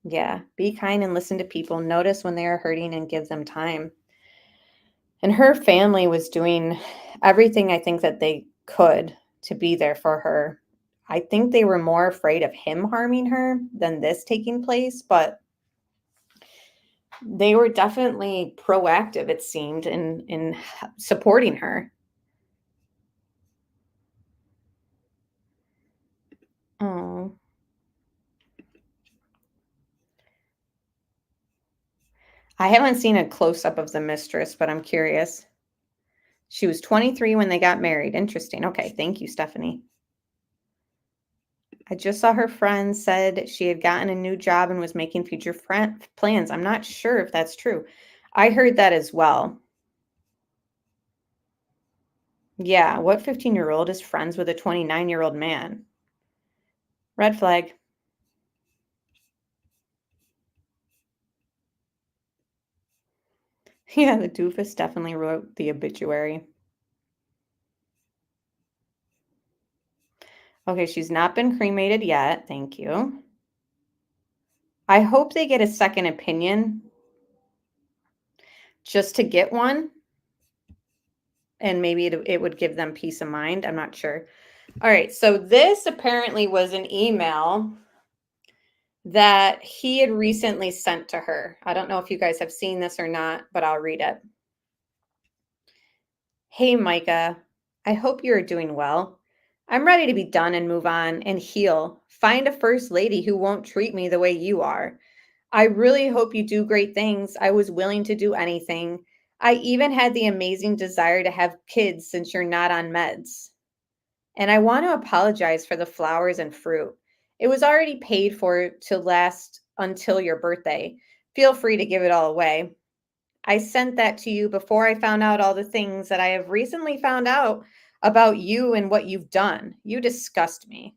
Yeah, be kind and listen to people. Notice when they are hurting and give them time. And her family was doing everything I think that they could to be there for her. I think they were more afraid of him harming her than this taking place, but they were definitely proactive, it seemed, in supporting her. Oh. I haven't seen a close-up of the mistress, but I'm curious. She was 23 when they got married. Interesting. Okay, thank you, Stephanie. I just saw her friend said she had gotten a new job and was making future plans. I'm not sure if that's true. I heard that as well. Yeah, what 15-year-old is friends with a 29-year-old man? Red flag. Yeah, the doofus definitely wrote the obituary. Okay, she's not been cremated yet. Thank you. I hope they get a second opinion just to get one. And maybe it would give them peace of mind. I'm not sure. All right, so this apparently was an email that he had recently sent to her. I don't know if you guys have seen this or not, but I'll read it. Hey, Mica, I hope you're doing well. I'm ready to be done and move on and heal. Find a first lady who won't treat me the way you are. I really hope you do great things. I was willing to do anything. I even had the amazing desire to have kids since you're not on meds. And I want to apologize for the flowers and fruit. It was already paid for to last until your birthday. Feel free to give it all away. I sent that to you before I found out all the things that I have recently found out about you and what you've done. You disgust me.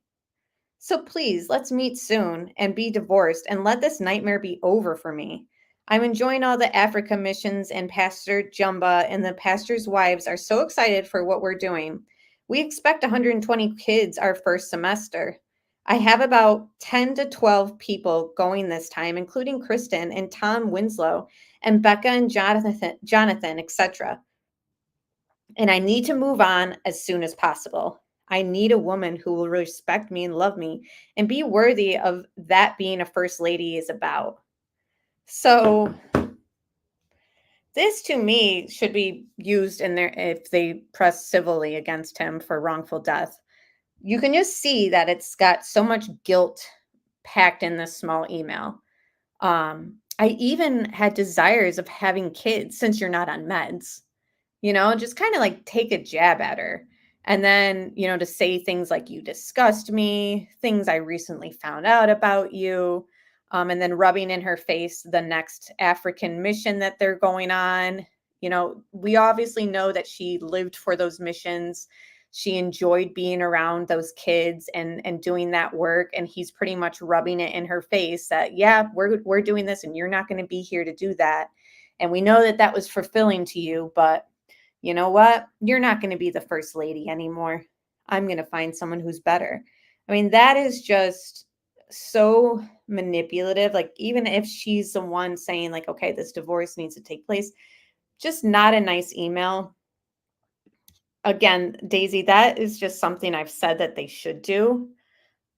So please, let's meet soon and be divorced and let this nightmare be over for me. I'm enjoying all the Africa missions, and Pastor Jumba and the pastor's wives are so excited for what we're doing. We expect 120 kids our first semester. I have about 10 to 12 people going this time, including Kristen and Tom Winslow and Becca and Jonathan, etc. And I need to move on as soon as possible. I need a woman who will respect me and love me and be worthy of that being a first lady is about. So this to me should be used in there if they press civilly against him for wrongful death. You can just see that it's got so much guilt packed in this small email. I even had desires of having kids since you're not on meds. Just kind of like take a jab at her. And then, to say things like, you disgust me, things I recently found out about you, and then rubbing in her face the next African mission that they're going on. We obviously know that she lived for those missions. She enjoyed being around those kids and doing that work. And he's pretty much rubbing it in her face that, yeah, we're doing this and you're not going to be here to do that. And we know that that was fulfilling to you, but you know what? You're not going to be the first lady anymore. I'm going to find someone who's better. I mean, that is just so manipulative. Like, even if she's the one saying, like, okay, this divorce needs to take place, just not a nice email. Again, Daisy, that is just something I've said that they should do.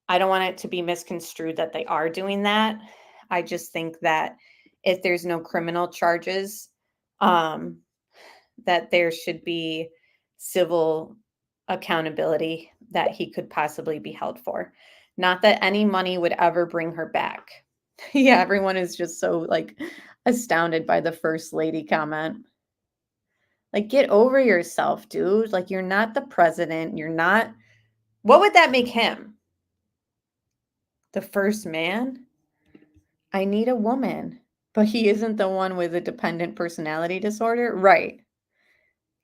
I don't want it to be misconstrued that they are doing that. I just think that if there's no criminal charges, that there should be civil accountability that he could possibly be held for. Not that any money would ever bring her back. Yeah, everyone is just so like astounded by the first lady comment. Like, get over yourself, dude. Like, you're not the president. You're not. What would that make him? The first man? I need a woman. But he isn't the one with a dependent personality disorder? Right.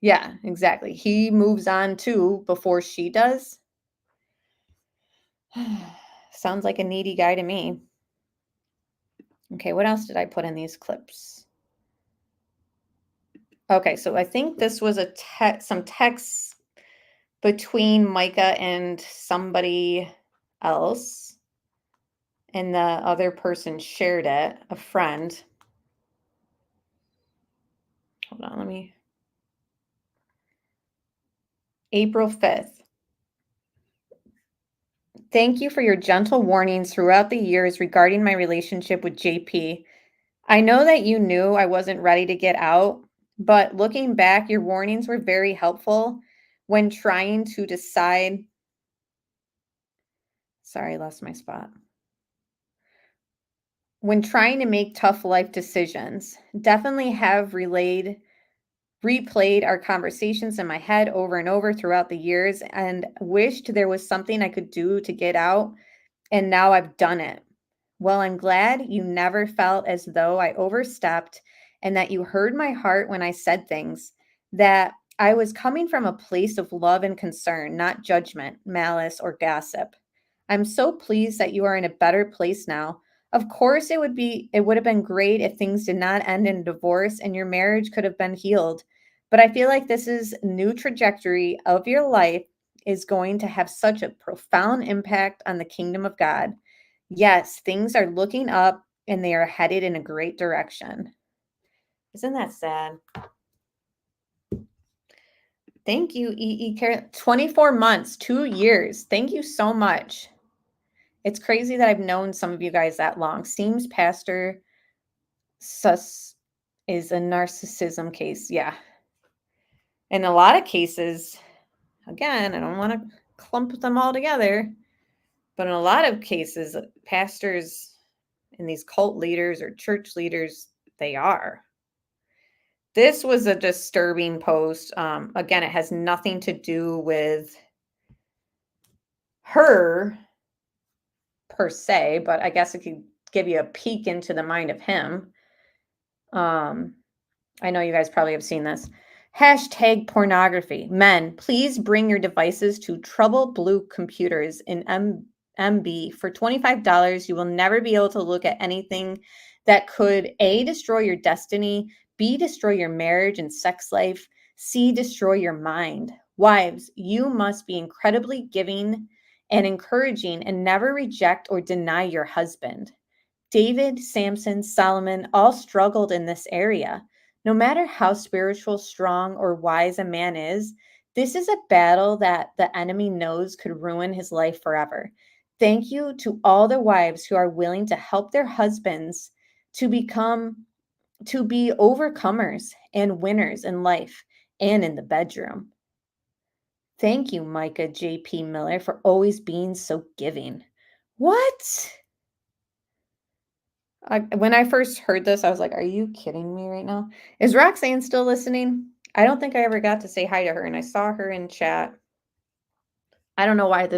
Yeah, exactly. He moves on too before she does. Sounds like a needy guy to me. Okay, what else did I put in these clips? Okay, so I think this was some text between Mica and somebody else. And the other person shared it, a friend. Hold on, let me. April 5th. Thank you for your gentle warnings throughout the years regarding my relationship with JP. I know that you knew I wasn't ready to get out, but looking back, your warnings were very helpful when trying to decide. Sorry, I lost my spot. When trying to make tough life decisions, definitely have replayed our conversations in my head over and over throughout the years and wished there was something I could do to get out. And now I've done it. Well, I'm glad you never felt as though I overstepped and that you heard my heart when I said things, that I was coming from a place of love and concern, not judgment, malice, or gossip. I'm so pleased that you are in a better place now. Of course, it would have been great if things did not end in divorce and your marriage could have been healed. But I feel like this is new trajectory of your life is going to have such a profound impact on the kingdom of God. Yes, things are looking up and they are headed in a great direction. Isn't that sad? Thank you, E.E. 24 months, 2 years. Thank you so much. It's crazy that I've known some of you guys that long. Seems Pastor Sus is a narcissism case. Yeah. In a lot of cases, again, I don't want to clump them all together, but in a lot of cases, pastors and these cult leaders or church leaders, they are. This was a disturbing post. Again, it has nothing to do with her per se, but I guess it could give you a peek into the mind of him. I know you guys probably have seen this. Hashtag pornography. Men, please bring your devices to Trouble Blue Computers in MB. For $25, you will never be able to look at anything that could A, destroy your destiny, B, destroy your marriage and sex life, C, destroy your mind. Wives, you must be incredibly giving and encouraging and never reject or deny your husband. David, Samson, Solomon all struggled in this area. No matter how spiritual, strong, or wise a man is, this is a battle that the enemy knows could ruin his life forever. Thank you to all the wives who are willing to help their husbands to be overcomers and winners in life and in the bedroom. Thank you, Mica J.P. Miller, for always being so giving. What? When I first heard this, I was like, are you kidding me right now? Is Roxanne still listening? I don't think I ever got to say hi to her, and I saw her in chat. I don't know why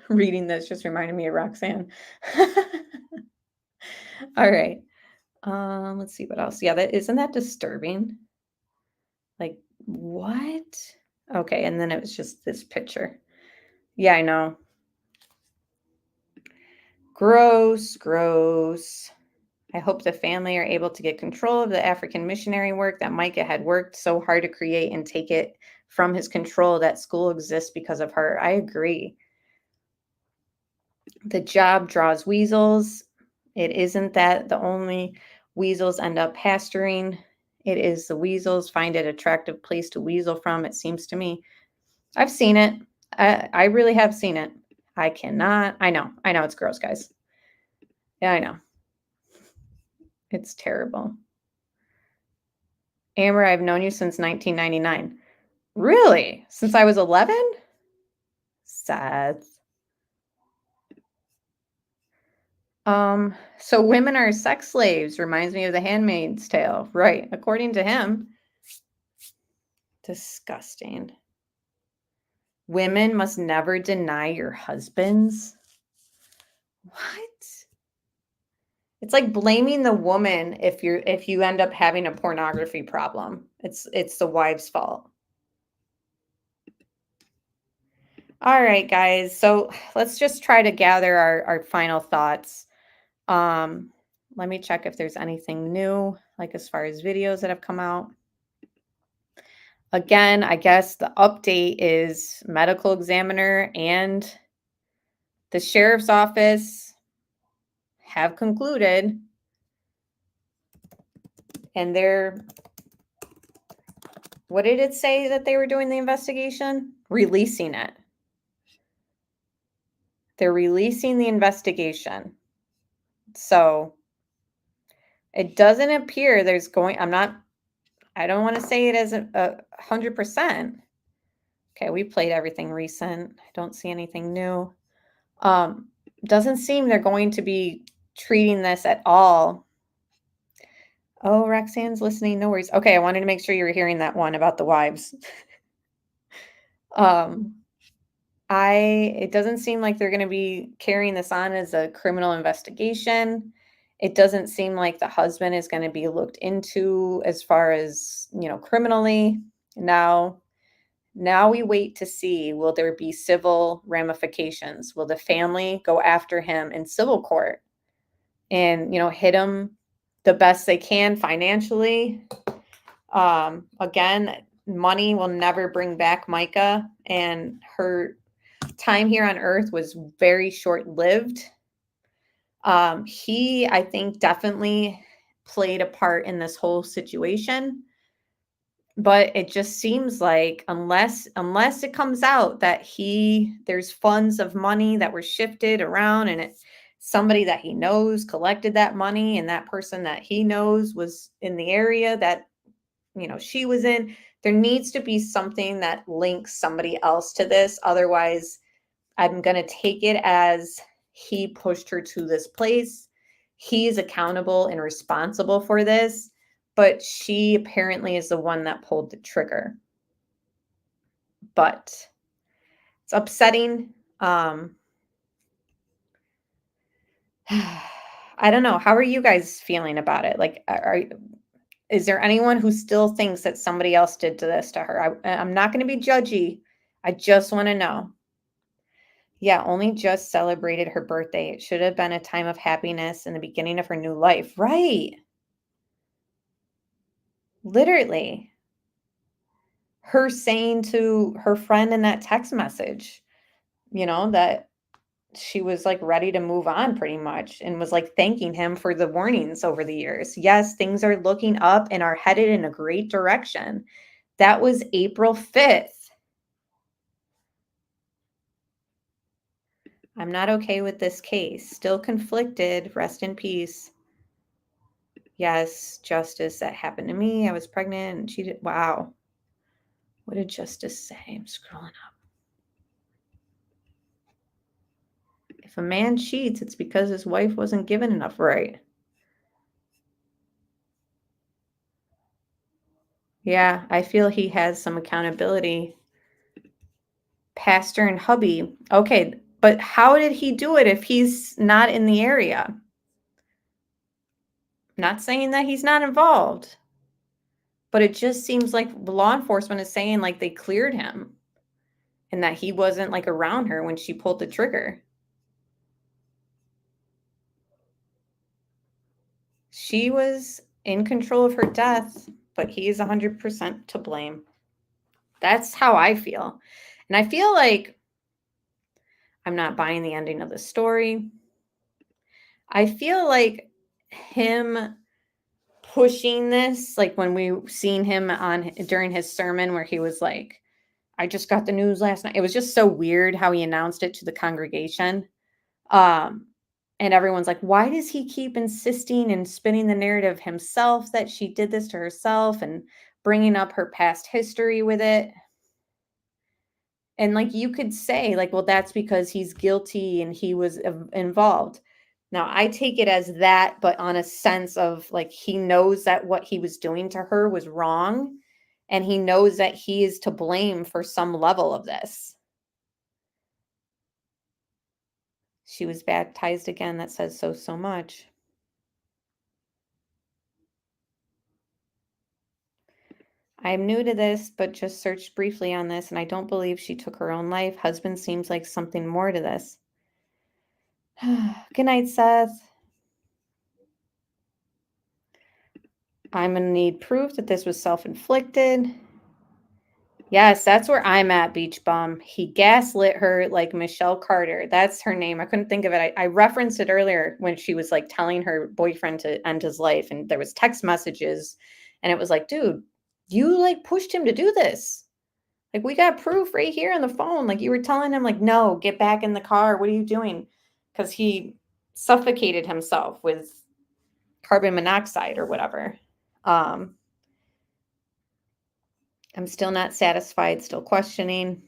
reading this just reminded me of Roxanne. All right. Let's see what else. Yeah, isn't that disturbing? Like, what? Okay, and then it was just this picture. Yeah, I know. Gross. I hope the family are able to get control of the African missionary work that Mica had worked so hard to create and take it from his control. That school exists because of her. I agree. The job draws weasels. It isn't that the only weasels end up pastoring. It is the weasels find it attractive place to weasel from, it seems to me. I've seen it. I really have seen it. I know it's gross, guys. Yeah, I know. It's terrible. Amber, I've known you since 1999. Really? Since I was 11? Seth. So women are sex slaves. Reminds me of The Handmaid's Tale. Right. According to him. Disgusting. Women must never deny your husbands. What? It's like blaming the woman if you end up having a pornography problem. It's the wife's fault. All right, guys. So let's just try to gather our final thoughts. Let me check if there's anything new, like as far as videos that have come out. Again, I guess the update is medical examiner and the sheriff's office have concluded, and what did it say that they were doing the investigation? Releasing it. They're releasing the investigation. So it doesn't appear there's going, I don't want to say it as a 100%. Okay, we played everything recent. I don't see anything new. Doesn't seem they're going to be treating this at all. Oh, Roxanne's listening. No worries. Okay, I wanted to make sure you were hearing that one about the wives. It doesn't seem like they're going to be carrying this on as a criminal investigation. It doesn't seem like the husband is going to be looked into as far as, criminally. Now we wait to see, will there be civil ramifications? Will the family go after him in civil court and, hit him the best they can financially? Again, money will never bring back Mica, and her time here on earth was very short-lived. He, I think, definitely played a part in this whole situation. But it just seems like unless it comes out that there's funds of money that were shifted around and it's somebody that he knows collected that money, and that person that he knows was in the area that, she was in, there needs to be something that links somebody else to this. Otherwise, I'm going to take it as he pushed her to this place. He's accountable and responsible for this. But she apparently is the one that pulled the trigger. But it's upsetting. I don't know. How are you guys feeling about it? Like, is there anyone who still thinks that somebody else did this to her? I'm not going to be judgy. I just want to know. Yeah, only just celebrated her birthday. It should have been a time of happiness and the beginning of her new life. Right. Literally. Her saying to her friend in that text message, that she was like ready to move on pretty much, and was like thanking him for the warnings over the years. Yes, things are looking up and are headed in a great direction. That was April 5th. I'm not okay with this case. Still conflicted. Rest in peace. Yes, Justice, that happened to me. I was pregnant and cheated. Wow. What did Justice say? I'm scrolling up. If a man cheats, it's because his wife wasn't given enough. Right. Yeah, I feel he has some accountability. Pastor and hubby. Okay, but how did he do it if he's not in the area? Not saying that he's not involved, but it just seems like law enforcement is saying like they cleared him and that he wasn't like around her when she pulled the trigger. She was in control of her death, but he is 100% to blame. That's how I feel. And I feel like I'm not buying the ending of the story. I feel like him pushing this, like when we seen him on during his sermon where he was like, I just got the news last night. It was just so weird how he announced it to the congregation. And everyone's like, why does he keep insisting and spinning the narrative himself that she did this to herself and bringing up her past history with it? And like you could say like, well, that's because he's guilty and he was involved. Now, I take it as that, but on a sense of like he knows that what he was doing to her was wrong, and he knows that he is to blame for some level of this. She was baptized again. That says so much. I'm new to this, but just searched briefly on this, and I don't believe she took her own life. Husband seems like something more to this. Good night, Seth. I'm going to need proof that this was self-inflicted. Yes, that's where I'm at, Beach Bum. He gaslit her like Michelle Carter. That's her name. I couldn't think of it. I referenced it earlier when she was like telling her boyfriend to end his life, and there was text messages, and it was like, dude, you like pushed him to do this. Like, we got proof right here on the phone. Like, you were telling him, like, no, get back in the car. What are you doing? Because he suffocated himself with carbon monoxide or whatever. I'm still not satisfied, still questioning.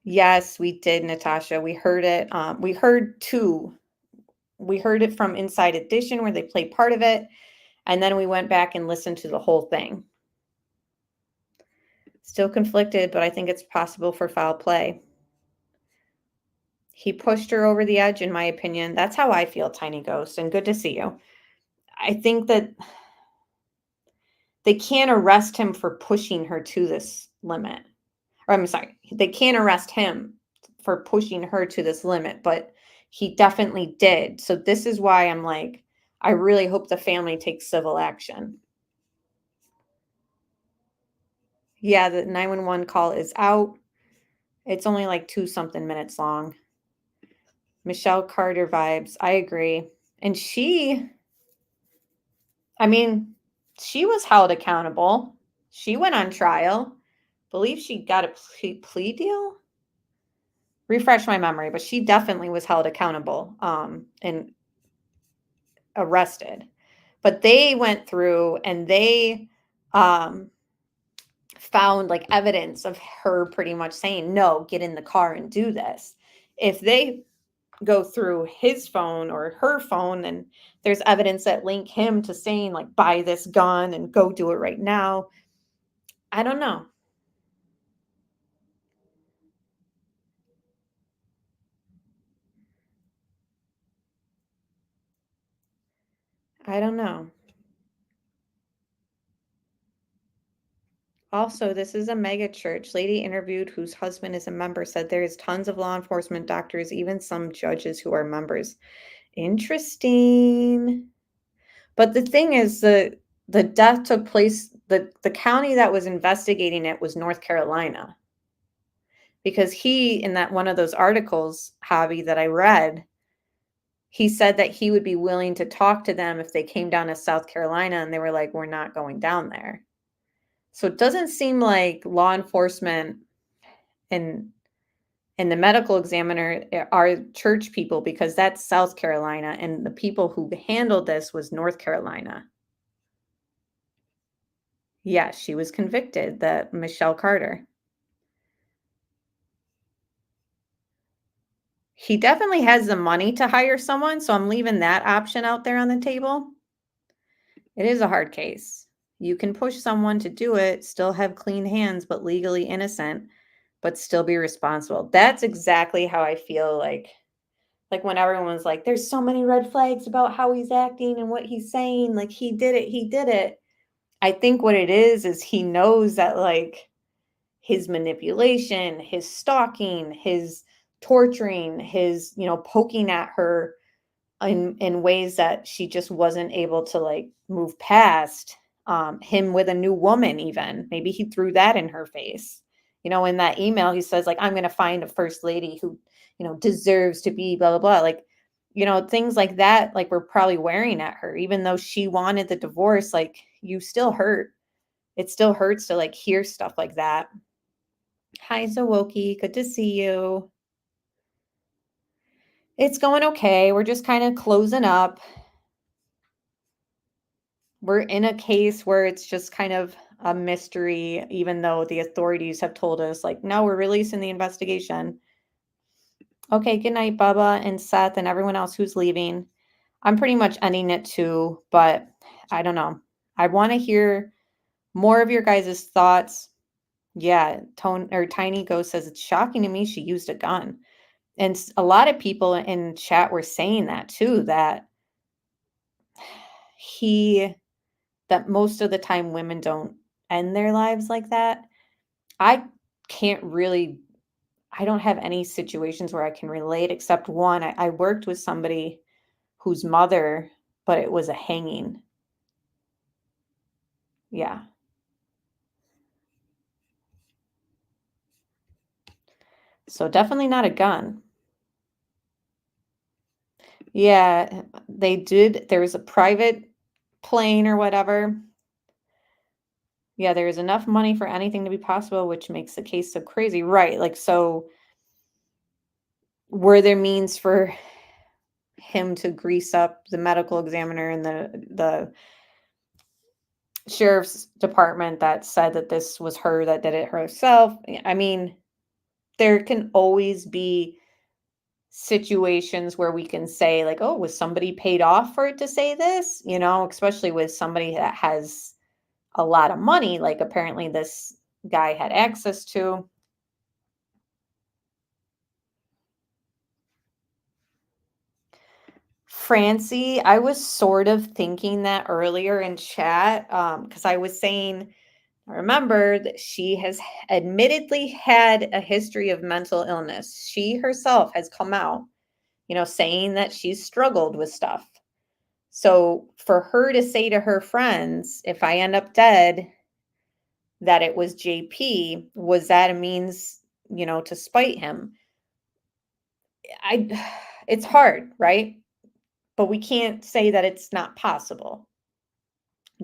Yes, we did, Natasha. We heard it. We heard two. We heard it from Inside Edition where they played part of it. And then we went back and listened to the whole thing. Still conflicted, but I think it's possible for foul play. He pushed her over the edge, in my opinion. That's how I feel, Tiny Ghost, and good to see you. I think that they can't arrest him for pushing her to this limit. Or I'm sorry, they can't arrest him for pushing her to this limit, but he definitely did. So this is why I'm like, I really hope the family takes civil action. Yeah, the 911 call is out. It's only like 2-something minutes long. Michelle Carter vibes. I agree. And she was held accountable. She went on trial. Believe she got a plea deal. Refresh my memory, but she definitely was held accountable and arrested. But they went through and they found like evidence of her pretty much saying, no, get in the car and do this. If they go through his phone or her phone and there's evidence that link him to saying like, buy this gun and go do it right now. I don't know. I don't know. Also, this is a mega church. Lady interviewed whose husband is a member said there is tons of law enforcement doctors, even some judges who are members. Interesting. But the thing is, the death took place, the county that was investigating it was North Carolina. Because he, in that one of those articles, Javi, that I read, he said that he would be willing to talk to them if they came down to South Carolina, and they were like, we're not going down there. So it doesn't seem like law enforcement and the medical examiner are church people, because that's South Carolina, and the people who handled this was North Carolina. Yes, she was convicted, that Michelle Carter. He definitely has the money to hire someone, so I'm leaving that option out there on the table. It is a hard case. You can push someone to do it, still have clean hands, but legally innocent, but still be responsible. That's exactly how I feel like when everyone's like, there's so many red flags about how he's acting and what he's saying, like he did it. I think what it is he knows that like his manipulation, his stalking, his torturing, his, poking at her in ways that she just wasn't able to like move past. Him with a new woman, even maybe he threw that in her face. You know, in that email, he says like, I'm going to find a first lady who, you know, deserves to be blah, blah, blah. Like, you know, things like that, like we're probably wearing at her, even though she wanted the divorce. Like, you still hurt. It still hurts to like hear stuff like that. Hi, Zawoki. Good to see you. It's going okay. We're just kind of closing up. We're in a case where it's just kind of a mystery, even though the authorities have told us, like, no, we're releasing the investigation. Okay, good night, Bubba and Seth and everyone else who's leaving. I'm pretty much ending it too, but I don't know. I want to hear more of your guys' thoughts. Yeah, Tiny Ghost says it's shocking to me she used a gun. And a lot of people in chat were saying that too, that most of the time women don't end their lives like that. I don't have any situations where I can relate except one. I worked with somebody whose mother, but it was a hanging. Yeah. So definitely not a gun. Yeah, they did. There was a private plane or whatever. Yeah, there is enough money for anything to be possible, which makes the case so crazy. Right. Like, so were there means for him to grease up the medical examiner and the sheriff's department that said that this was her that did it herself? I mean, there can always be situations where we can say like, oh, was somebody paid off for it to say this? You know, especially with somebody that has a lot of money, like apparently this guy had access to. Francie, I was sort of thinking that earlier in chat, because I was saying, remember that she has admittedly had a history of mental illness. She herself has come out, you know, saying that she's struggled with stuff. So for her to say to her friends, if I end up dead, that it was JP, was that a means, you know, to spite him? It's hard, right? But we can't say that it's not possible.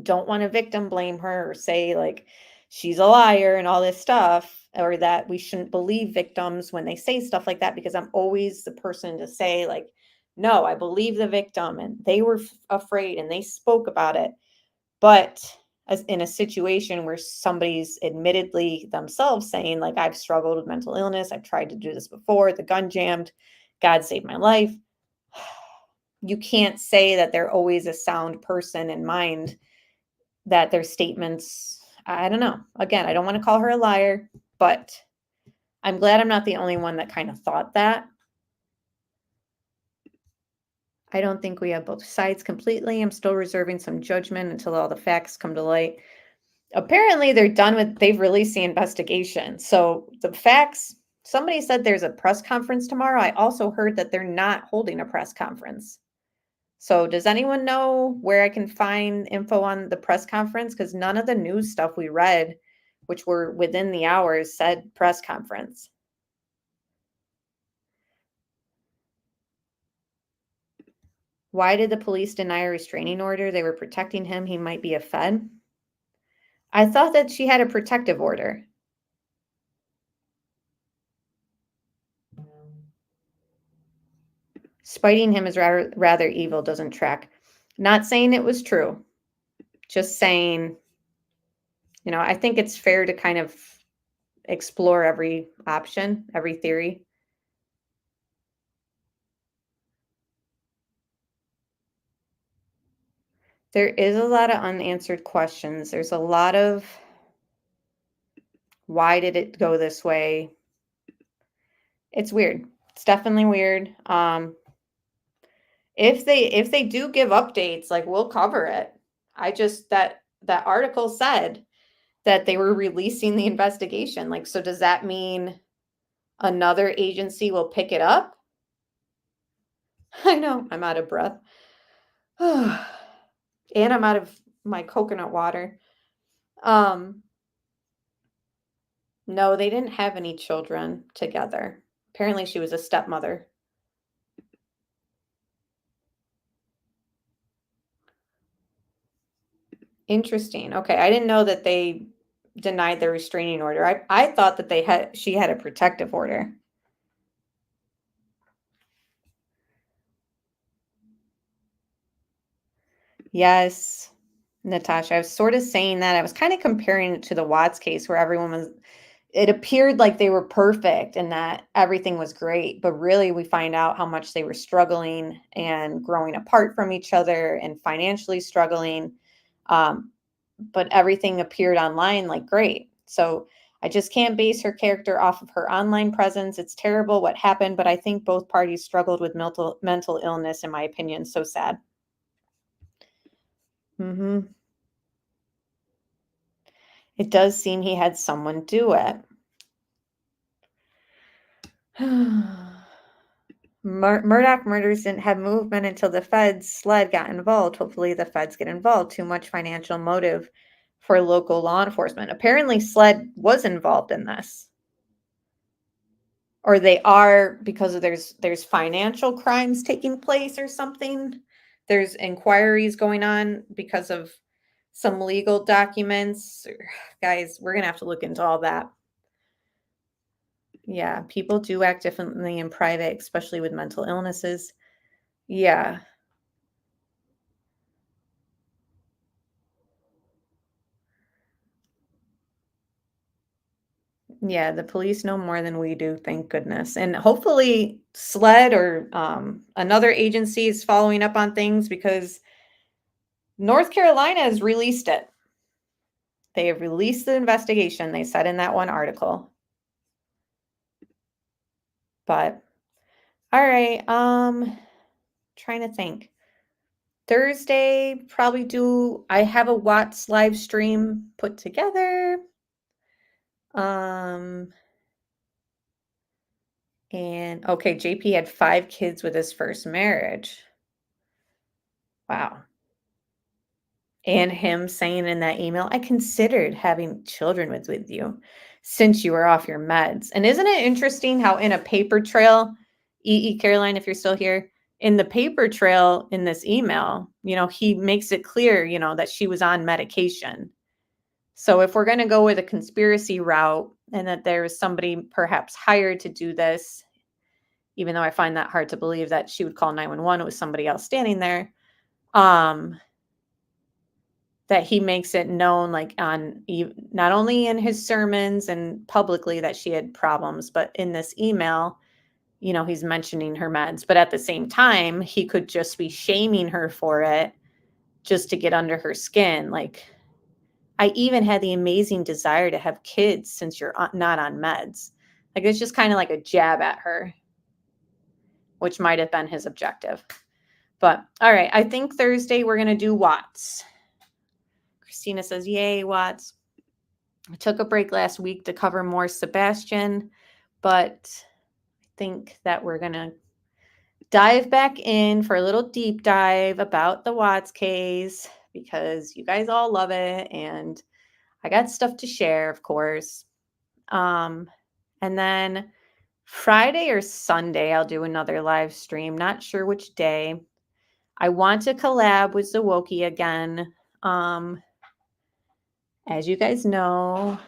Don't want to victim blame her or say like she's a liar and all this stuff, or that we shouldn't believe victims when they say stuff like that, because I'm always the person to say like, no, I believe the victim and they were afraid and they spoke about it. But as in a situation where somebody's admittedly themselves saying like, I've struggled with mental illness, I've tried to do this before, the gun jammed, God saved my life. You can't say that they're always a sound person in mind, that their statements, I don't know. Again, I don't want to call her a liar, but I'm glad I'm not the only one that kind of thought that. I don't think we have both sides completely. I'm still reserving some judgment until all the facts come to light. Apparently they've released the investigation. So the facts, somebody said there's a press conference tomorrow. I also heard that they're not holding a press conference. So does anyone know where I can find info on the press conference? Because none of the news stuff we read, which were within the hours, said press conference. Why did the police deny a restraining order? They were protecting him. He might be a Fed. I thought that she had a protective order. Spiting him is rather evil, doesn't track. Not saying it was true. Just saying, you know, I think it's fair to kind of explore every option, every theory. There is a lot of unanswered questions. There's a lot of why did it go this way? It's weird. It's definitely weird. If they do give updates, like we'll cover it. I just that article said that they were releasing the investigation. Like, so does that mean another agency will pick it up? I know, I'm out of breath. And I'm out of my coconut water. No, they didn't have any children together. Apparently, she was a stepmother. Interesting. Okay, I didn't know that they denied the restraining order. I thought that she had a protective order. Yes, Natasha. I was sort of saying that. I was kind of comparing it to the Watts case where it appeared like they were perfect and that everything was great, but really we find out how much they were struggling and growing apart from each other and financially struggling. But everything appeared online like great. So I just can't base her character off of her online presence. It's terrible what happened, but I think both parties struggled with mental illness, in my opinion. So sad. It does seem he had someone do it. Murdaugh murders didn't have movement until the feds SLED got involved. Hopefully the feds get involved. Too much financial motive for local law enforcement. Apparently SLED was involved in this. Or they are, because of there's financial crimes taking place or something. There's inquiries going on because of some legal documents. Guys, we're going to have to look into all that. Yeah, people do act differently in private, especially with mental illnesses. Yeah. Yeah, the police know more than we do, thank goodness. And hopefully SLED or another agency is following up on things because North Carolina has released it. They have released the investigation, they said in that one article. But all right, trying to think. Thursday, I have a Watts live stream put together. And okay, JP had 5 kids with his first marriage. Wow. And him saying in that email, I considered having children with you since you were off your meds. And isn't it interesting how in a paper trail, Caroline, if you're still here, in the paper trail in this email, he makes it clear, that she was on medication. So if we're going to go with a conspiracy route and that there was somebody perhaps hired to do this, even though I find that hard to believe that she would call 911, it was somebody else standing there, that he makes it known, like not only in his sermons and publicly that she had problems, but in this email, he's mentioning her meds. But at the same time, he could just be shaming her for it just to get under her skin. Like, I even had the amazing desire to have kids since you're not on meds. Like, it's just kind of like a jab at her, which might have been his objective. But all right, I think Thursday we're going to do Watts. Christina says, yay, Watts. I took a break last week to cover more Sebastian, but I think that we're going to dive back in for a little deep dive about the Watts case because you guys all love it and I got stuff to share, of course. And then Friday or Sunday, I'll do another live stream. Not sure which day. I want to collab with Zawoki again. As you guys know,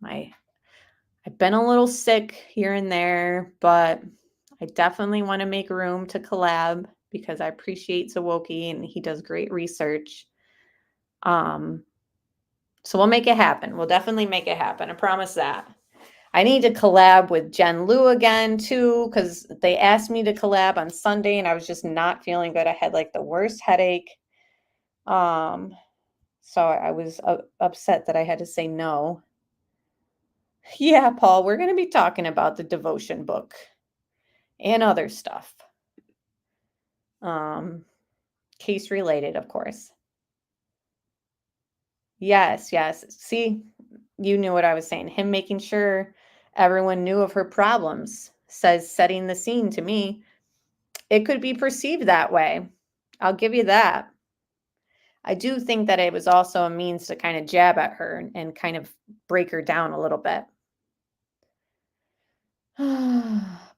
I've been a little sick here and there, but I definitely want to make room to collab because I appreciate Zawoki and he does great research. So we'll make it happen. We'll definitely make it happen. I promise that. I need to collab with Jen Liu again too, because they asked me to collab on Sunday and I was just not feeling good. I had like the worst headache. So I was upset that I had to say no. Yeah, Paul, we're going to be talking about the devotion book and other stuff. Case related, of course. Yes. See, you knew what I was saying. Him making sure everyone knew of her problems says setting the scene to me. it could be perceived that way. I'll give you that. I do think that it was also a means to kind of jab at her and kind of break her down a little bit.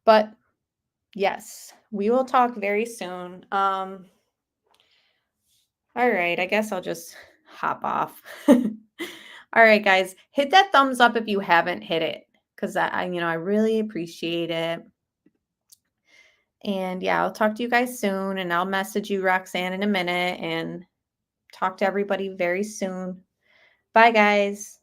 But yes, we will talk very soon. All right, I guess I'll just hop off. All right, guys, hit that thumbs up if you haven't hit it, because I really appreciate it. And yeah, I'll talk to you guys soon, and I'll message you, Roxanne, in a minute, and talk to everybody very soon. Bye, guys.